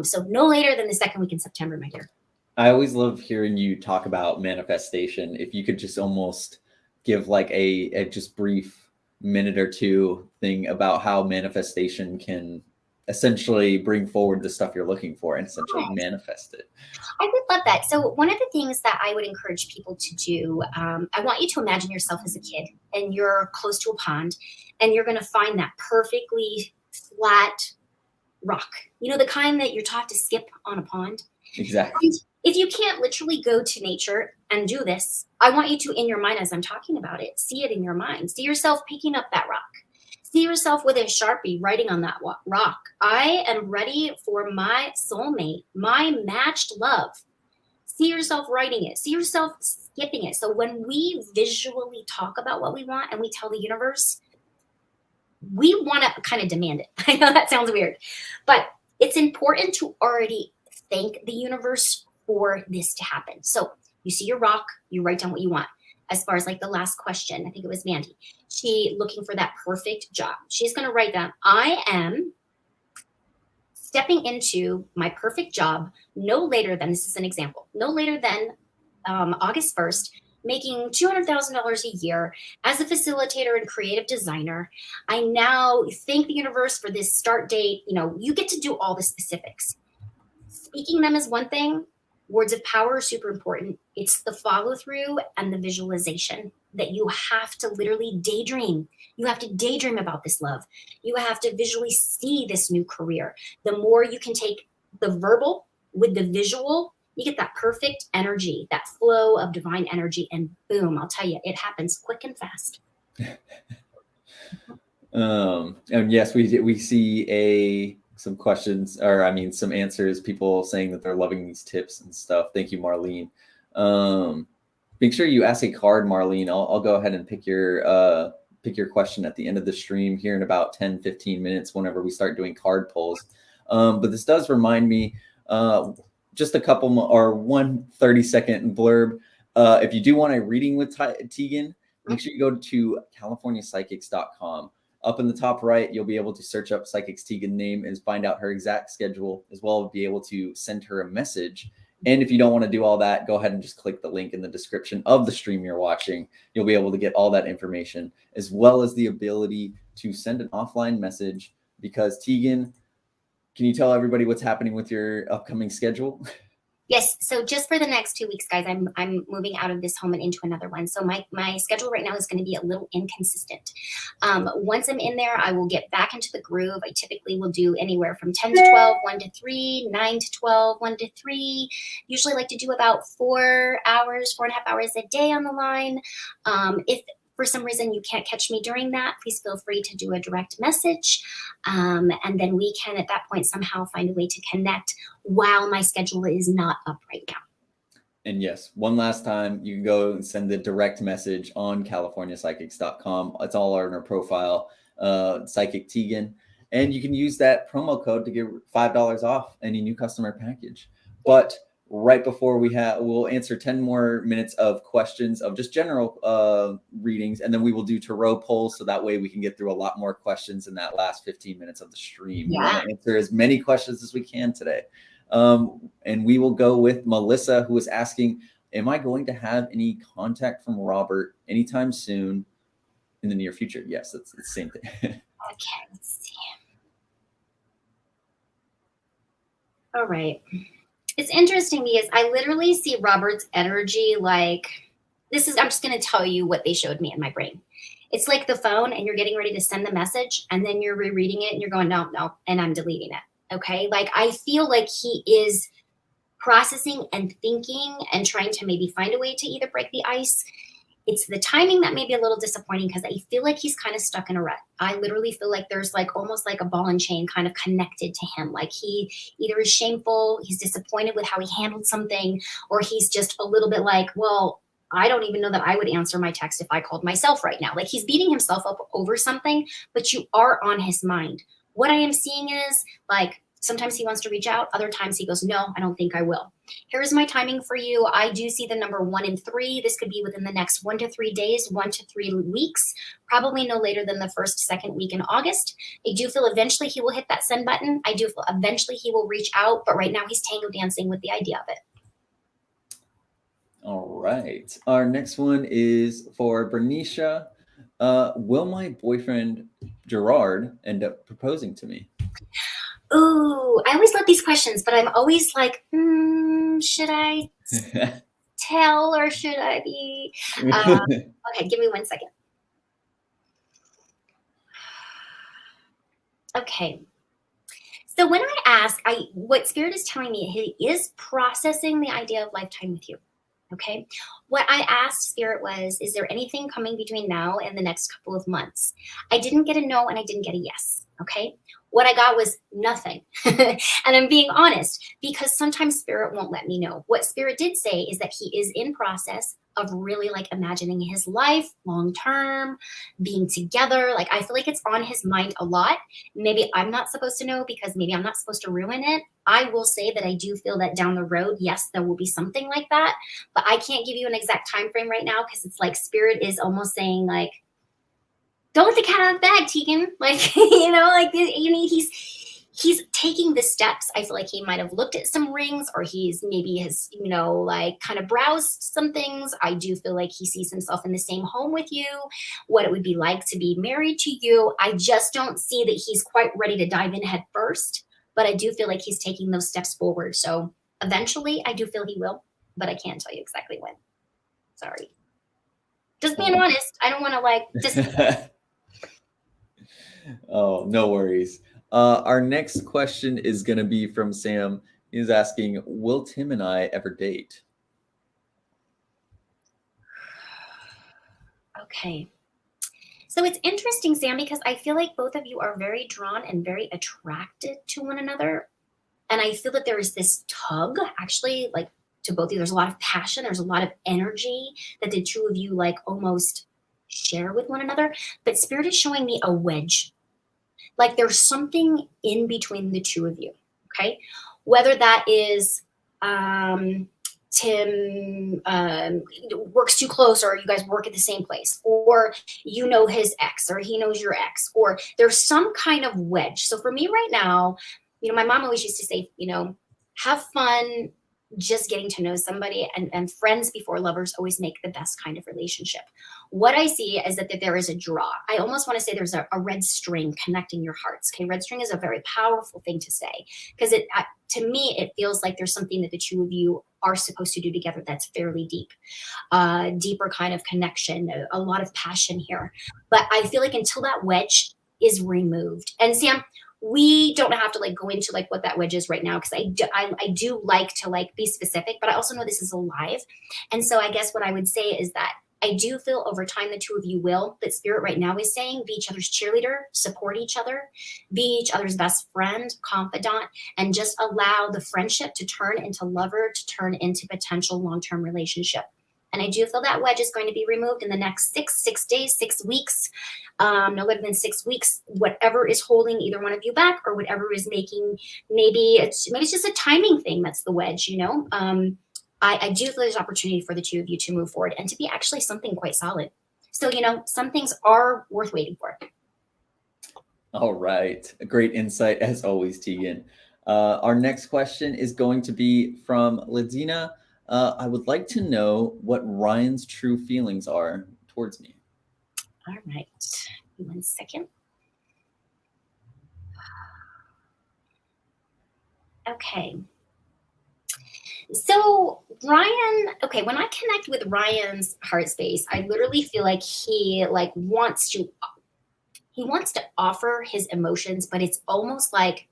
So no later than the second week in September, my dear. I always love hearing you talk about manifestation. If you could just almost give like a just brief minute or two thing about how manifestation can essentially bring forward the stuff you're looking for and essentially manifest it. I would love that. So one of the things that I would encourage people to do, I want you to imagine yourself as a kid and you're close to a pond and you're going to find that perfectly flat rock. You know, the kind that you're taught to skip on a pond. Exactly. And if you can't literally go to nature and do this, I want you to, in your mind, as I'm talking about it, see it in your mind. See yourself picking up that rock. See yourself with a Sharpie writing on that rock. I am ready for my soulmate, my matched love. See yourself writing it. See yourself skipping it. So when we visually talk about what we want and we tell the universe, we want to kind of demand it. I know that sounds weird, but it's important to already thank the universe for this to happen. So you see your rock, you write down what you want. As far as like the last question, I think it was Mandy. She looking for that perfect job. She's going to write down, I am stepping into my perfect job no later than, this is an example, no later than August 1st, making $200,000 a year as a facilitator and creative designer. I now thank the universe for this start date. You know, you get to do all the specifics. Speaking them is one thing. Words of power are super important. It's the follow through and the visualization that you have to literally daydream. You have to daydream about this love. You have to visually see this new career. The more you can take the verbal with the visual, you get that perfect energy, that flow of divine energy, and boom, I'll tell you, it happens quick and fast. And yes, we see some questions, or I mean, some answers, people saying that they're loving these tips and stuff. Thank you, Marlene. Make sure you ask a card, Marlene. I'll go ahead and pick your question at the end of the stream here in about 10, 15 minutes whenever we start doing card pulls. But this does remind me, just a couple more, or 1 30-second blurb. If you do want a reading with Teagan, make sure you go to CaliforniaPsychics.com. Up in the top right, you'll be able to search up Psychic Teagan name and find out her exact schedule, as well as be able to send her a message. And if you don't want to do all that, go ahead and just click the link in the description of the stream you're watching. You'll be able to get all that information, as well as the ability to send an offline message. Because Teagan, can you tell everybody what's happening with your upcoming schedule? Yes. So just for the next 2 weeks, guys, I'm moving out of this home and into another one. So my schedule right now is going to be a little inconsistent. Once I'm in there, I will get back into the groove. I typically will do anywhere from 10 to 12, 1 to 3, 9 to 12, 1 to 3. Usually like to do about 4 hours, 4.5 hours a day on the line. If for some reason you can't catch me during that, please feel free to do a direct message. And then we can, at that point, somehow find a way to connect while my schedule is not up right now. And yes, one last time, you can go and send the direct message on CaliforniaPsychics.com. It's all in our profile, Psychic Teagan. And you can use that promo code to get $5 off any new customer package. But right before we'll answer 10 more minutes of questions of just general readings, and then we will do tarot polls, so that way we can get through a lot more questions in that last 15 minutes of the stream. Yeah. We want to answer as many questions as we can today. And we will go with Melissa, who is asking, am I going to have any contact from Robert anytime soon in the near future? Yes, that's the same thing. Okay, let's see. All right. It's interesting because I literally see Robert's energy like this is, I'm just going to tell you what they showed me in my brain. It's like the phone and you're getting ready to send the message and then you're rereading it and you're going, no, and I'm deleting it. Okay. Like I feel like he is processing and thinking and trying to maybe find a way to either break the ice. It's the timing that may be a little disappointing because I feel like he's kind of stuck in a rut. I literally feel like there's like almost like a ball and chain kind of connected to him. Like he either is shameful, he's disappointed with how he handled something, or he's just a little bit like, well, I don't even know that I would answer my text if I called myself right now. Like he's beating himself up over something, but you are on his mind. What I am seeing is like Sometimes he wants to reach out. Other times he goes, no, I don't think I will. Here's my timing for you. I do see the number 1 and 3. This could be within the next 1 to 3 days, 1 to 3 weeks, probably no later than the first, second week in August. I do feel eventually he will hit that send button. I do feel eventually he will reach out, but right now he's tango dancing with the idea of it. All right. Our next one is for Bernicia. Will my boyfriend Gerard end up proposing to me? Ooh, I always love these questions, but I'm always like, should I tell or should I be? Okay, give me 1 second. Okay. So when I ask, what Spirit is telling me, he is processing the idea of lifetime with you. Okay. What I asked Spirit was, is there anything coming between now and the next couple of months? I didn't get a no and I didn't get a yes. Okay. What I got was nothing. And I'm being honest because sometimes Spirit won't let me know. What Spirit did say is that he is in process of really like imagining his life long term, being together. Like I feel like it's on his mind a lot. Maybe I'm not supposed to know because maybe I'm not supposed to ruin it. I will say that I do feel that down the road, yes, there will be something like that, but I can't give you an exact time frame right now because it's like Spirit is almost saying like, don't let the cat out of the bag, Teagan. Like, you know, like he's taking the steps. I feel like he might have looked at some rings or he's maybe has, you know, like kind of browsed some things. I do feel like he sees himself in the same home with you, what it would be like to be married to you. I just don't see that he's quite ready to dive in head first, but I do feel like he's taking those steps forward. So eventually I do feel he will, but I can't tell you exactly when. Sorry. Just being honest. I don't want to like just Oh, no worries. Our next question is going to be from Sam. He's asking, will Tim and I ever date? Okay. So it's interesting, Sam, because I feel like both of you are very drawn and very attracted to one another. And I feel that there is this tug, actually, like to both of you. There's a lot of passion. There's a lot of energy that the two of you like almost share with one another. But Spirit is showing me a wedge. Like there's something in between the two of you, okay? Whether that is Tim works too close or you guys work at the same place or you know his ex or he knows your ex or there's some kind of wedge. So for me right now, you know, my mom always used to say, you know, have fun just getting to know somebody and friends before lovers always make the best kind of relationship. What I see is that there is a draw. I almost want to say there's a red string connecting your hearts. Okay. Red string is a very powerful thing to say because to me, it feels like there's something that the two of you are supposed to do together that's fairly deep, deeper kind of connection, a lot of passion here. But I feel like until that wedge is removed, and Sam, we don't have to like go into like what that wedge is right now because I do like to like be specific, but I also know this is alive. And so I guess what I would say is that I do feel over time the two of you will, but Spirit right now is saying be each other's cheerleader, support each other, be each other's best friend, confidant, and just allow the friendship to turn into lover, to turn into potential long-term relationship. And I do feel that wedge is going to be removed in the next 6 days, 6 weeks, no later than 6 weeks, whatever is holding either one of you back or whatever is making, maybe it's just a timing thing. That's the wedge, you know? I do feel there's opportunity for the two of you to move forward and to be actually something quite solid. So, you know, some things are worth waiting for. All right. A great insight as always, Teagan. Our next question is going to be from Ladina. I would like to know what Ryan's true feelings are towards me. All right. 1 second. Okay. So Ryan, okay, when I connect with Ryan's heart space, I literally feel like he wants to offer his emotions, but it's almost like,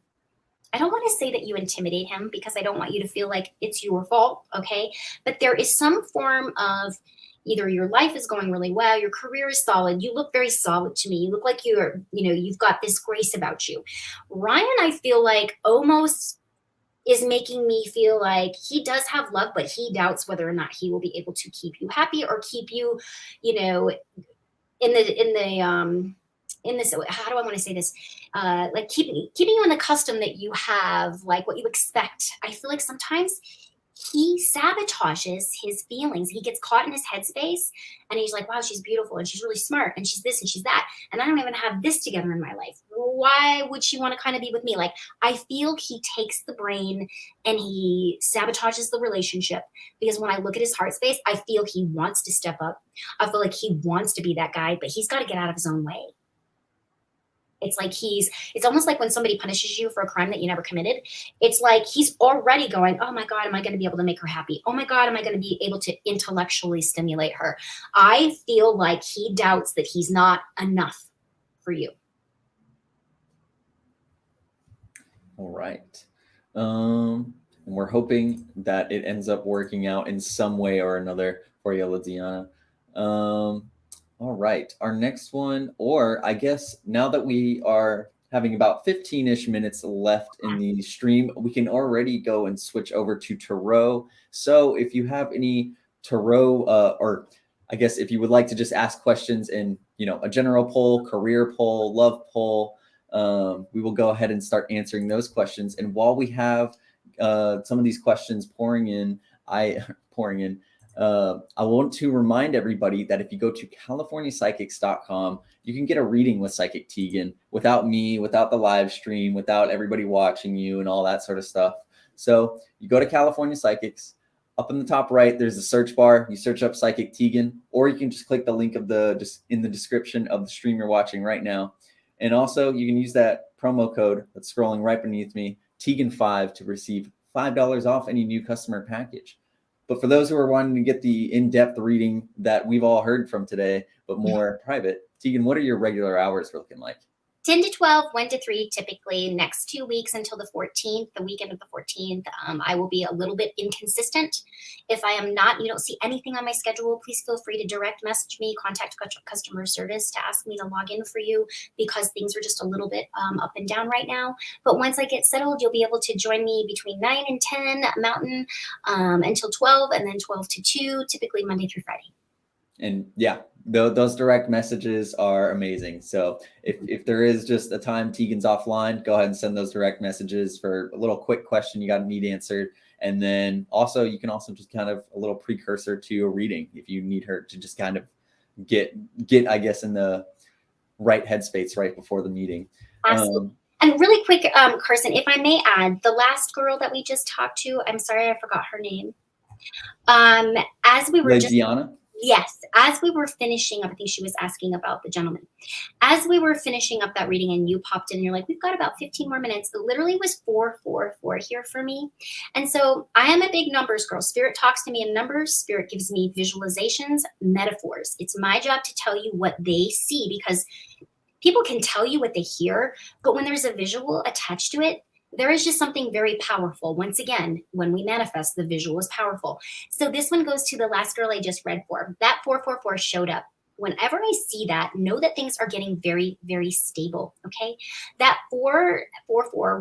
I don't want to say that you intimidate him because I don't want you to feel like it's your fault, okay? But there is some form of either your life is going really well, your career is solid, you look very solid to me, you look like you've got this grace about you. Ryan, I feel like almost is making me feel like he does have love, but he doubts whether or not he will be able to keep you happy or keep you, you know, in the in this, how do I want to say this? Like keeping you in the custom that you have, like what you expect. I feel like sometimes he sabotages his feelings. He gets caught in his headspace and he's like, wow, she's beautiful and she's really smart and she's this and she's that. And I don't even have this together in my life. Why would she want to kind of be with me? Like, I feel he takes the brain and he sabotages the relationship, because when I look at his heart space, I feel he wants to step up. I feel like he wants to be that guy, but he's got to get out of his own way. It's like it's almost like when somebody punishes you for a crime that you never committed. It's like he's already going, oh my God, am I going to be able to make her happy? Oh my God, am I going to be able to intellectually stimulate her? I feel like he doubts that he's not enough for you. All right. And we're hoping that it ends up working out in some way or another for you, Ladiana. All right, our next one, or I guess now that we are having about 15-ish minutes left in the stream, we can already go and switch over to tarot. So if you have any tarot, or I guess if you would like to just ask questions in, a general poll, career poll, love poll, we will go ahead and start answering those questions. And while we have some of these questions pouring in, I want to remind everybody that if you go to CaliforniaPsychics.com, you can get a reading with Psychic Teagan without me, without the live stream, without everybody watching you and all that sort of stuff. So you go to California Psychics, up in the top right, there's a search bar. You search up Psychic Teagan, or you can just click the link in the description of the stream you're watching right now. And also you can use that promo code that's scrolling right beneath me, Teagan5, to receive $5 off any new customer package. But for those who are wanting to get the in-depth reading that we've all heard from today, but more private, Teagan, what are your regular hours looking like? 10 to 12, 1 to 3, typically. Next 2 weeks until the 14th, the weekend of the 14th, I will be a little bit inconsistent. If I am not, you don't see anything on my schedule, please feel free to direct message me, contact customer service to ask me to log in for you, because things are just a little bit up and down right now. But once I get settled, you'll be able to join me between 9 and 10 Mountain until 12, and then 12 to 2, typically Monday through Friday. And yeah, those direct messages are amazing. So if there is just a time Teagan's offline, go ahead and send those direct messages for a little quick question you got to need answered. And then also you can also just kind of a little precursor to a reading if you need her to just kind of get I guess in the right headspace right before the meeting. Absolutely. And really quick, Carson, if I may add, the last girl that we just talked to, I'm sorry, I forgot her name. As we were Yes, as we were finishing up, I think she was asking about the gentleman. As we were finishing up that reading and you popped in, and you're like, we've got about 15 more minutes. It literally was 444 here for me. And so I am a big numbers girl. Spirit talks to me in numbers. Spirit gives me visualizations, metaphors. It's my job to tell you what they see, because people can tell you what they hear, but when there's a visual attached to it, there is just something very powerful. Once again, when we manifest, the visual is powerful. So this one goes to the last girl I just read for. That 444 showed up. Whenever I see that, know that things are getting very, very stable, okay? That 444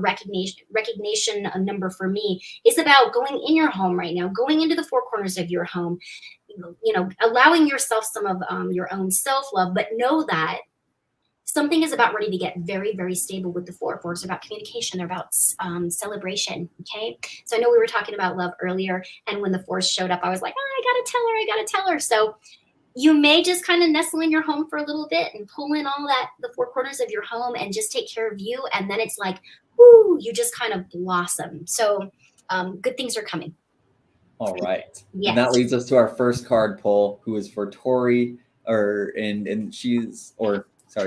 recognition number for me is about going in your home right now, going into the four corners of your home, allowing yourself some of your own self-love, but know that something is about ready to get very, very stable with the 4. It's about communication. They're about celebration. Okay. So I know we were talking about love earlier, and when the 4s showed up, I was like, oh, I got to tell her. So you may just kind of nestle in your home for a little bit and pull in all the 4 corners of your home and just take care of you. And then it's like, whoo, you just kind of blossom. So good things are coming. All right. Yes. And that leads us to our first card pull, who is for Tori,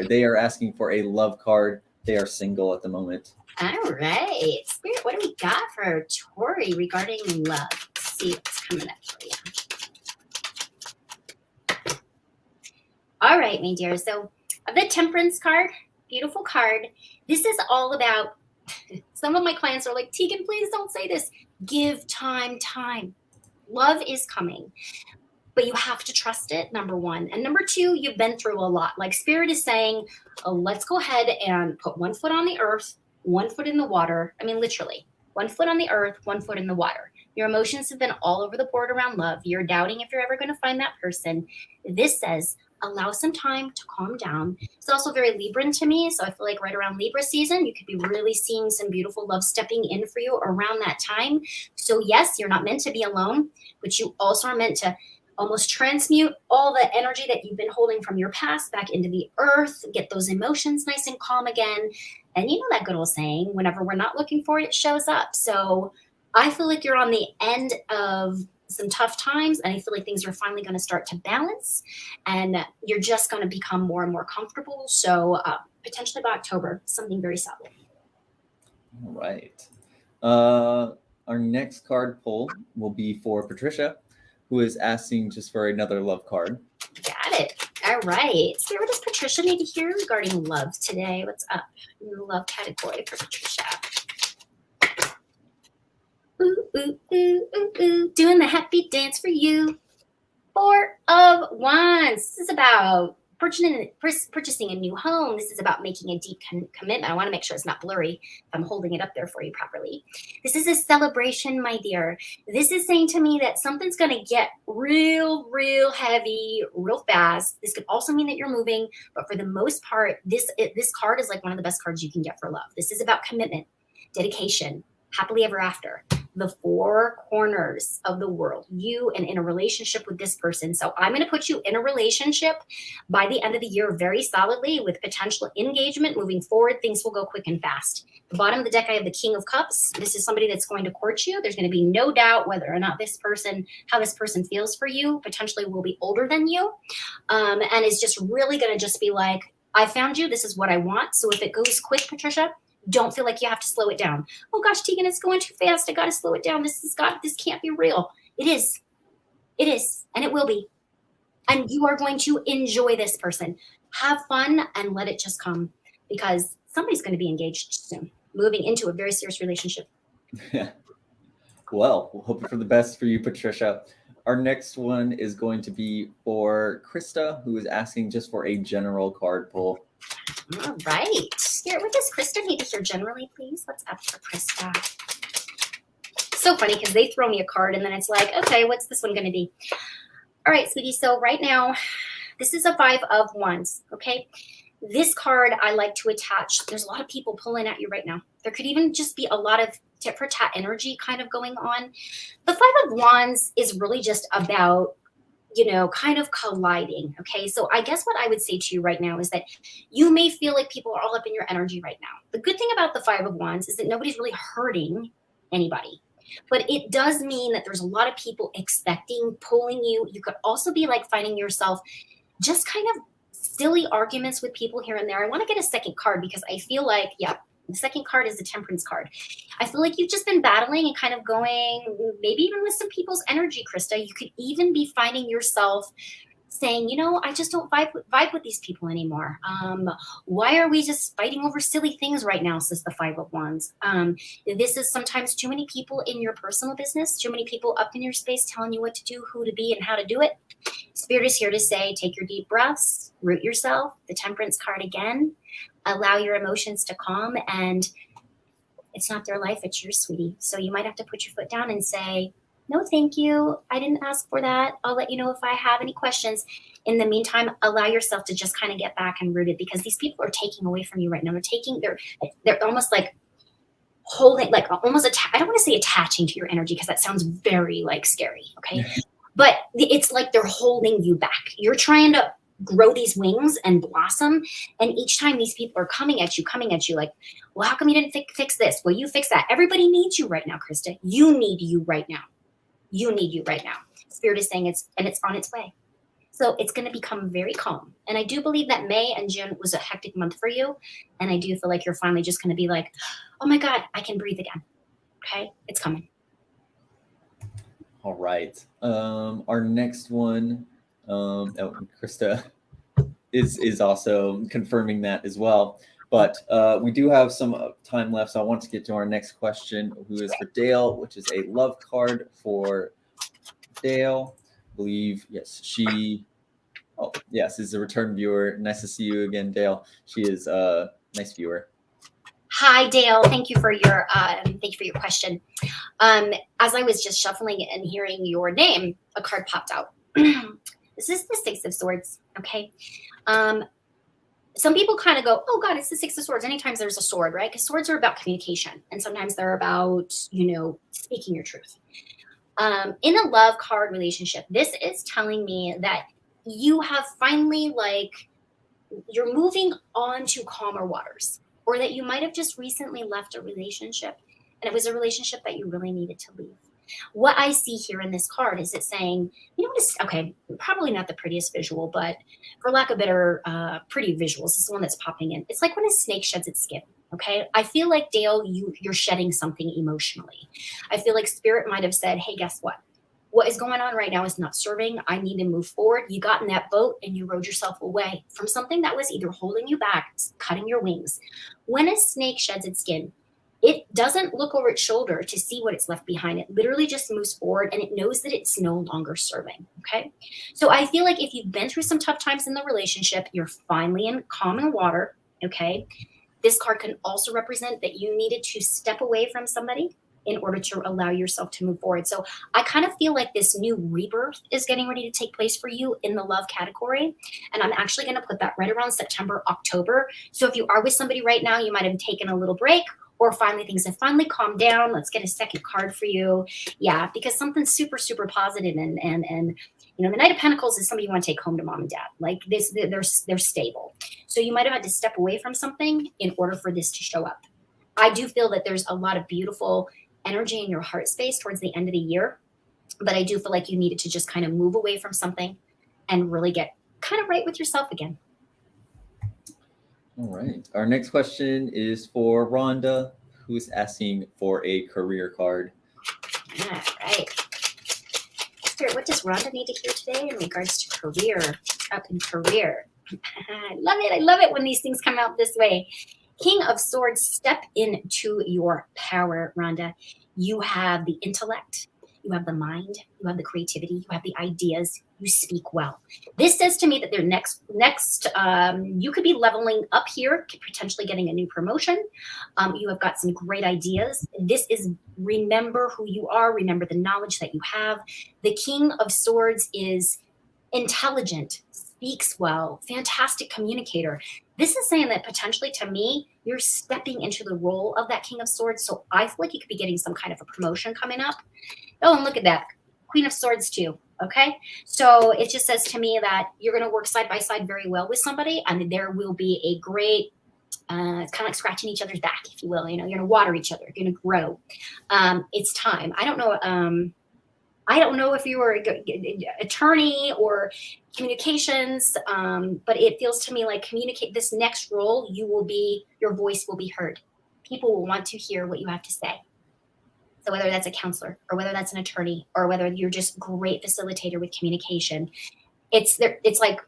they are asking for a love card. They are single at the moment. All right. Spirit, what do we got for Tori regarding love? Let's see what's coming up for you. All right, my dear. So the Temperance card, beautiful card. This is all about, some of my clients are like, Teagan, please don't say this. Give time. Love is coming. But you have to trust it, number 1. And number 2, you've been through a lot. Like Spirit is saying, let's go ahead and put 1 foot on the earth, 1 foot in the water. I mean, literally, 1 foot on the earth, 1 foot in the water. Your emotions have been all over the board around love. You're doubting if you're ever going to find that person. This says, allow some time to calm down. It's also very Libran to me. So I feel like right around Libra season, you could be really seeing some beautiful love stepping in for you around that time. So yes, you're not meant to be alone, but you also are meant to almost transmute all the energy that you've been holding from your past back into the earth, get those emotions nice and calm again. And you know that good old saying, whenever we're not looking for it, it shows up. So I feel like you're on the end of some tough times, and I feel like things are finally going to start to balance, and you're just going to become more and more comfortable. So potentially by October, something very solid. All right. Our next card pull will be for Patricia, who is asking just for another love card. Got it. All right. So what does Patricia need to hear regarding love today? What's up in the love category for Patricia? Ooh, ooh, ooh, ooh, ooh. Doing the happy dance for you. Four of Wands. This is about purchasing a new home. This is about making a deep commitment. I want to make sure it's not blurry if I'm holding it up there for you properly. This is a celebration, my dear. This is saying to me that something's going to get real, real heavy, real fast. This could also mean that you're moving, but for the most part, this card is like one of the best cards you can get for love. This is about commitment, dedication, happily ever after. The four corners of the world, you and in a relationship with this person. So I'm going to put you in a relationship by the end of the year very solidly with potential engagement. Moving forward, things will go quick and fast. The bottom of the deck, I have the King of Cups. This is somebody that's going to court you. There's going to be no doubt whether or not how this person feels for you, potentially will be older than you. And is just really going to just be like, I found you. This is what I want. So if it goes quick, Patricia, don't feel like you have to slow it down. Oh gosh, Teagan, it's going too fast. I got to slow it down. This can't be real. It is. And it will be. And you are going to enjoy this person. Have fun and let it just come, because somebody's going to be engaged soon, moving into a very serious relationship. Yeah. Well, we'll hope for the best for you, Patricia. Our next one is going to be for Krista, who is asking just for a general card pull. All right. Here, what does Krista need to hear generally, please? What's up for Krista? So funny because they throw me a card and then it's like, okay, what's this one going to be? All right, sweetie. So right now, this is a 5 of Wands, okay? This card I like to attach. There's a lot of people pulling at you right now. There could even just be a lot of tit for tat energy kind of going on. The 5 of Wands is really just about, kind of colliding. Okay. So I guess what I would say to you right now is that you may feel like people are all up in your energy right now. The good thing about the 5 of Wands is that nobody's really hurting anybody, but it does mean that there's a lot of people expecting, pulling you. You could also be like finding yourself just kind of silly arguments with people here and there. I want to get a second card because I feel like, the second card is the Temperance card. I feel like you've just been battling and kind of going, maybe even with some people's energy, Krista. You could even be finding yourself saying, I just don't vibe with these people anymore. Why are we just fighting over silly things right now, says the 5 of Wands. This is sometimes too many people in your personal business, too many people up in your space telling you what to do, who to be, and how to do it. Spirit is here to say, take your deep breaths, root yourself, the Temperance card again. Allow your emotions to calm, and it's not their life, it's yours, sweetie. So you might have to put your foot down and say, no, thank you. I didn't ask for that. I'll let you know if I have any questions. In the meantime, allow yourself to just kind of get back and root it, because these people are taking away from you right now. They're almost like holding, like almost, I don't want to say attaching to your energy because that sounds very like scary. Okay. But it's like they're holding you back. You're trying to grow these wings and blossom. And each time these people are coming at you like, well, how come you didn't fix this? Well, you fix that. Everybody needs you right now, Krista. You need you right now. Spirit is saying it's on its way. So it's going to become very calm. And I do believe that May and June was a hectic month for you. And I do feel like you're finally just going to be like, oh my God, I can breathe again. Okay. It's coming. All right. Our next one, Krista is also confirming that as well. But we do have some time left, so I want to get to our next question, who is for Dale, which is a love card for Dale. I believe, yes, is a return viewer. Nice to see you again, Dale. She is a nice viewer. Hi, Dale. Thank you for your question. As I was just shuffling and hearing your name, a card popped out. This is the 6 of Swords. Okay. Some people kind of go, oh God, it's the Six of Swords. Anytime there's a sword, right? Because swords are about communication, and sometimes they're about, speaking your truth. In a love card relationship, this is telling me that you have finally, you're moving on to calmer waters, or that you might have just recently left a relationship and it was a relationship that you really needed to leave. What I see here in this card is it saying, okay, probably not the prettiest visual, but for lack of better, pretty visuals, this is the one that's popping in. It's like when a snake sheds its skin. Okay. I feel like, Dale, you're shedding something emotionally. I feel like spirit might have said, hey, guess what? What is going on right now is not serving. I need to move forward. You got in that boat and you rowed yourself away from something that was either holding you back, cutting your wings. When a snake sheds its skin, it doesn't look over its shoulder to see what it's left behind. It literally just moves forward, and it knows that it's no longer serving. Okay. So I feel like if you've been through some tough times in the relationship, you're finally in calm water. Okay. This card can also represent that you needed to step away from somebody in order to allow yourself to move forward. So I kind of feel like this new rebirth is getting ready to take place for you in the love category. And I'm actually going to put that right around September, October. So if you are with somebody right now, you might have taken a little break, or finally things have finally calmed down. Let's get a second card for you. Yeah, because something's super, super positive, and the Knight of Pentacles is somebody you want to take home to mom and dad. Like this, they're stable. So you might have had to step away from something in order for this to show up. I do feel that there's a lot of beautiful energy in your heart space towards the end of the year, but I do feel like you needed to just kind of move away from something and really get kind of right with yourself again. All right. Our next question is for Rhonda, who's asking for a career card. All right. Spirit, what does Rhonda need to hear today in regards to career? Up in career. I love it. I love it when these things come out this way. King of Swords, step into your power, Rhonda. You have the intellect. You have the mind. You have the creativity. You have the ideas. You speak well. This says to me that next, you could be leveling up here, potentially getting a new promotion. You have got some great ideas. This is remember who you are. Remember the knowledge that you have. The King of Swords is intelligent, speaks well, fantastic communicator. This is saying that potentially, to me, you're stepping into the role of that King of Swords. So I feel like you could be getting some kind of a promotion coming up. Oh, and look at that. Queen of Swords too. Okay. So it just says to me that you're going to work side by side very well with somebody, and there will be a great, it's kind of like scratching each other's back, if you will. You're going to water each other. You're going to grow. It's time. I don't know if you were an attorney or communications, but it feels to me like communicate this next role, your voice will be heard. People will want to hear what you have to say. So whether that's a counselor or whether that's an attorney or whether you're just great facilitator with communication, it's like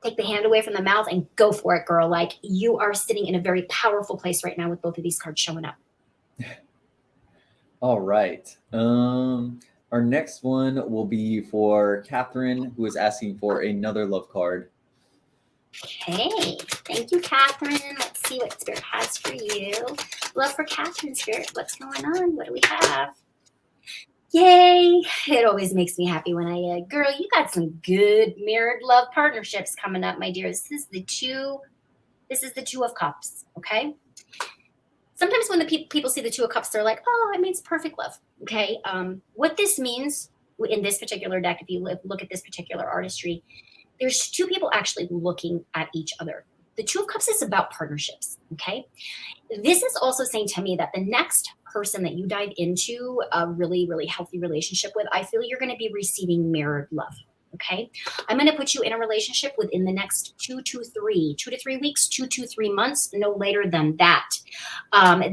take the hand away from the mouth and go for it, girl. Like you are sitting in a very powerful place right now with both of these cards showing up. All right. Our next one will be for Catherine, who is asking for another love card. Okay, thank you, Catherine. Let's see what Spirit has for you. Love for Catherine, Spirit. What's going on? What do we have? Yay! It always makes me happy when girl, you got some good mirrored love partnerships coming up, my dear. This is the Two of Cups, okay? Sometimes when the people see the Two of Cups, they're like, oh, it means perfect love, okay? What this means in this particular deck, if you look at this particular artistry, there's two people actually looking at each other. The Two of Cups is about partnerships, okay? This is also saying to me that the next person that you dive into a really, really healthy relationship with, I feel you're going to be receiving mirrored love, okay? I'm going to put you in a relationship within the next 2 to 3 weeks, 2 to 3 months, no later than that.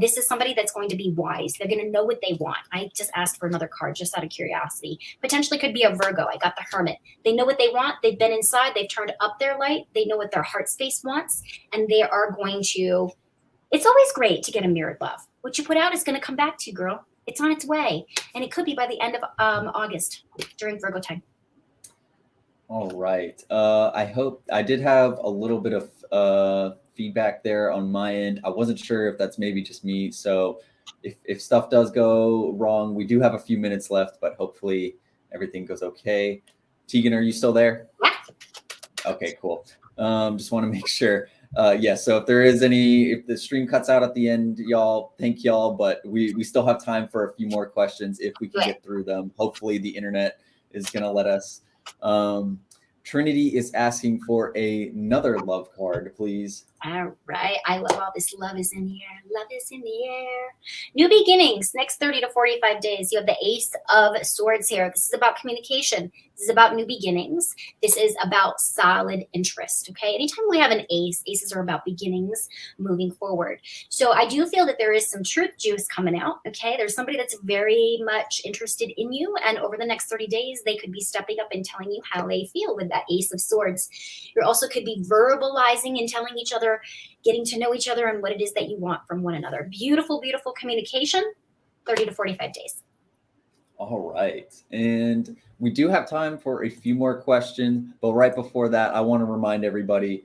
This is somebody that's going to be wise. They're going to know what they want. I just asked for another card just out of curiosity. Potentially could be a Virgo. I got the Hermit. They know what they want. They've been inside. They've turned up their light. They know what their heart space wants. And they are going to, it's always great to get a mirrored love. What you put out is going to come back to you, girl. It's on its way. And it could be by the end of August during Virgo time. All right. I did have a little bit of feedback there on my end. I wasn't sure if that's maybe just me. So if stuff does go wrong, we do have a few minutes left, but hopefully everything goes okay. Teagan, are you still there? Yeah. Okay, cool. Just want to make sure. Yeah, so if the stream cuts out at the end, y'all, thank y'all, but we still have time for a few more questions if we can get through them. Hopefully the internet is going to let us. Trinity is asking for another love card, please. All right. I love all this. Love is in the air. Love is in the air. New beginnings. Next 30 to 45 days. You have the Ace of Swords here. This is about communication. This is about new beginnings. This is about solid interest. Okay. Anytime we have an ace, aces are about beginnings moving forward. So I do feel that there is some truth juice coming out. Okay. There's somebody that's very much interested in you. And over the next 30 days, they could be stepping up and telling you how they feel with that Ace of Swords. You also could be verbalizing and telling each other, getting to know each other and what it is that you want from one another. Beautiful, beautiful communication, 30 to 45 days. All right. And we do have time for a few more questions, but right before that, I want to remind everybody,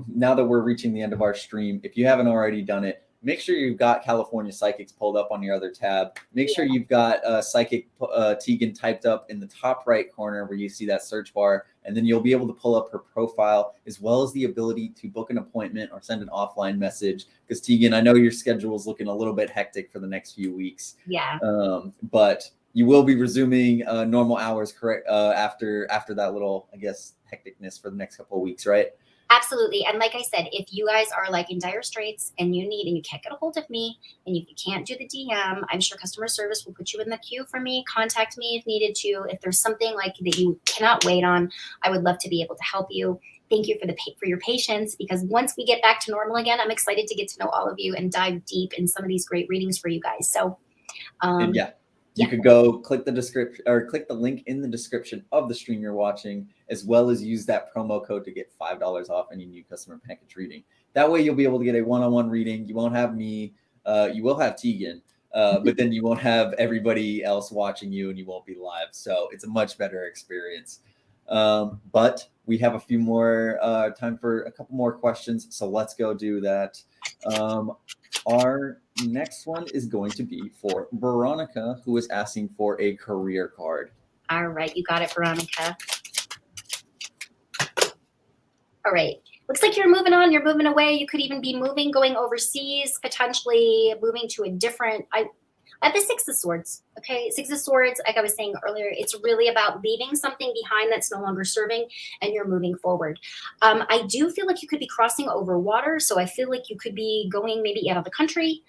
now that we're reaching the end of our stream, if you haven't already done it, make sure you've got California Psychics pulled up on your other tab. Make sure you've got Psychic Teagan typed up in the top right corner where you see that search bar, and then you'll be able to pull up her profile as well as the ability to book an appointment or send an offline message. Because Teagan, I know your schedule is looking a little bit hectic for the next few weeks. Yeah. But you will be resuming normal hours, correct? After that little, I guess, hecticness for the next couple of weeks, right? Absolutely. And like I said, if you guys are like in dire straits and you can't get a hold of me and if you can't do the DM, I'm sure customer service will put you in the queue for me. Contact me if needed to. If there's something like that you cannot wait on, I would love to be able to help you. Thank you for your patience, because once we get back to normal again, I'm excited to get to know all of you and dive deep in some of these great readings for you guys. So, you could go click the description or click the link in the description of the stream you're watching, as well as use that promo code to get $5 off any new customer package reading. That way you'll be able to get a one-on-one reading. You won't have me. You will have Teagan, but then you won't have everybody else watching you and you won't be live. So it's a much better experience. But we have a few more time for a couple more questions. So let's go do that. Our next one is going to be for Veronica, who is asking for a career card. All right, you got it, Veronica. All right. Looks like you're moving on. You're moving away. You could even be going overseas, potentially moving to a different. I have the Six of Swords. Okay, Six of Swords, like I was saying earlier, it's really about leaving something behind that's no longer serving and you're moving forward. I do feel like you could be crossing over water. So I feel like you could be going maybe out of the country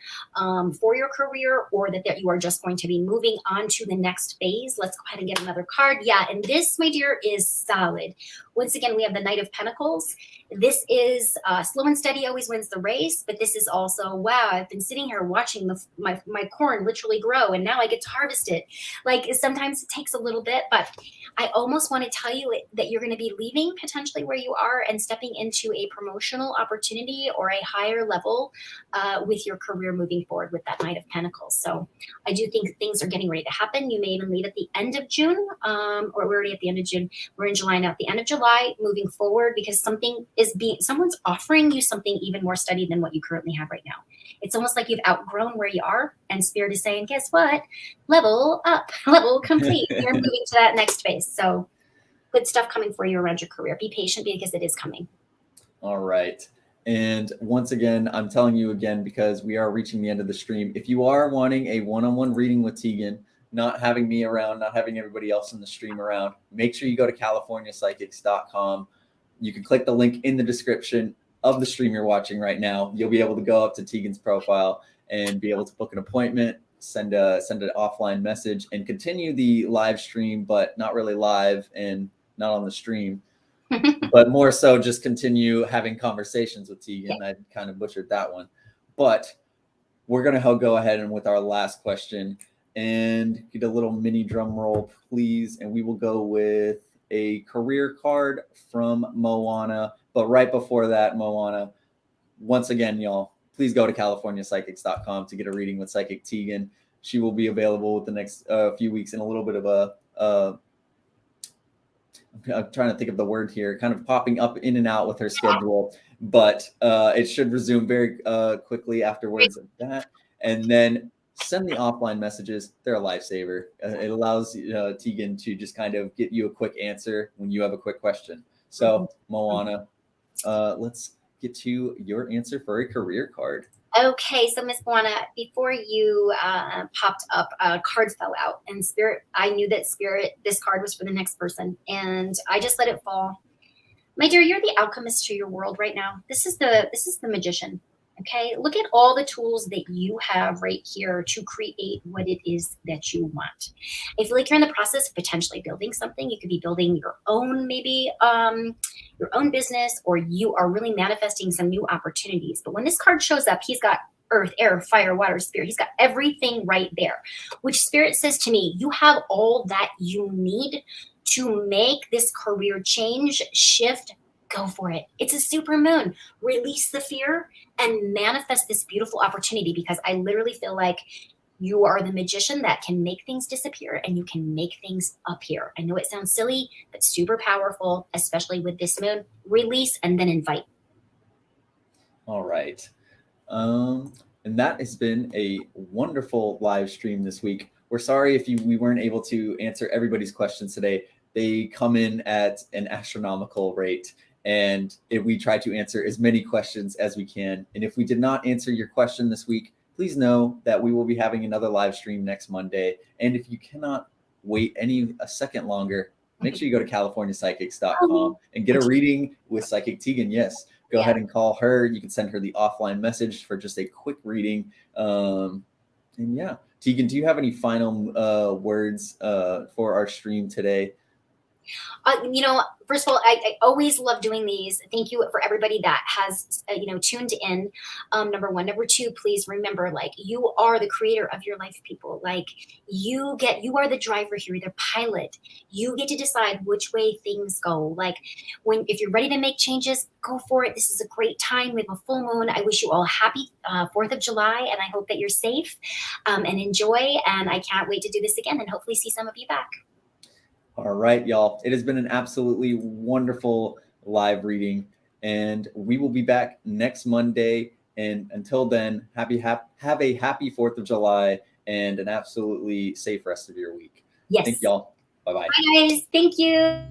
for your career, or that you are just going to be moving on to the next phase. Let's go ahead and get another card. Yeah, and this, my dear, is solid. Once again, we have the Knight of Pentacles. This is slow and steady always wins the race, but this is also, wow, I've been sitting here watching my corn literally grow, and now I get to harvest it. Like, sometimes it takes a little bit, but I almost want to tell you that you're going to be leaving potentially where you are and stepping into a promotional opportunity or a higher level with your career moving forward with that Knight of Pentacles. So I do think things are getting ready to happen. You may even leave at the end of June, or we're already at the end of June. We're in July now. At the end of July, moving forward, because someone's offering you something even more steady than what you currently have right now. It's almost like you've outgrown where you are, and Spirit is saying, guess what? Level up, level complete. You're moving to that next phase. So good stuff coming for you around your career. Be patient, because it is coming. All right. And once again, I'm telling you again, because we are reaching the end of the stream. If you are wanting a one-on-one reading with Teagan, not having me around, not having everybody else in the stream around, make sure you go to CaliforniaPsychics.com. You can click the link in the description of the stream you're watching right now. You'll be able to go up to Teagan's profile and be able to book an appointment, send an offline message, and continue the live stream, but not really live and not on the stream, but more so just continue having conversations with Teagan. I kind of butchered that one, but we're going to go ahead and with our last question and get a little mini drum roll, please. And we will go with a career card from Moana. But right before that, Moana, once again, y'all, please go to CaliforniaPsychics.com to get a reading with Psychic Teagan. She will be available with the next few weeks in a little bit of I'm trying to think of the word here, kind of popping up in and out with her schedule, but it should resume very quickly afterwards of that. And then send the offline messages. They're a lifesaver. It allows Teagan to just kind of get you a quick answer when you have a quick question. So Moana, let's get to your answer for a career card. Okay, so Miss Buana, before you popped up, a card fell out, and Spirit. I knew that Spirit. This card was for the next person, and I just let it fall. My dear, you're the alchemist to your world right now. This is the magician. Okay, look at all the tools that you have right here to create what it is that you want. I feel like you're in the process of potentially building something. You could be building your own, maybe your own business, or you are really manifesting some new opportunities. But when this card shows up, he's got earth, air, fire, water, spirit. He's got everything right there, which Spirit says to me, you have all that you need to make this career change, shift. Go for it. It's a super moon. Release the fear and manifest this beautiful opportunity, because I literally feel like you are the magician that can make things disappear and you can make things appear. I know it sounds silly, but super powerful, especially with this moon. Release and then invite. All right. And that has been a wonderful live stream this week. We're sorry if we weren't able to answer everybody's questions today. They come in at an astronomical rate, and we try to answer as many questions as we can. And if we did not answer your question this week, please know that we will be having another live stream next Monday. And if you cannot wait a second longer, make sure you go to californiapsychics.com and get a reading with Psychic Teagan. Yes, go ahead and call her. You can send her the offline message for just a quick reading. And yeah, Teagan, do you have any final words for our stream today? First of all, I always love doing these. Thank you for everybody that has, tuned in. Number one. Number two, please remember, you are the creator of your life, people. You are the driver here, the pilot. You get to decide which way things go. If you're ready to make changes, go for it. This is a great time. We have a full moon. I wish you all happy 4th of July, and I hope that you're safe and enjoy. And I can't wait to do this again and hopefully see some of you back. All right, y'all. It has been an absolutely wonderful live reading, and we will be back next Monday. And until then, have a happy 4th of July and an absolutely safe rest of your week. Yes. Thank y'all. Bye-bye. Bye, guys. Thank you.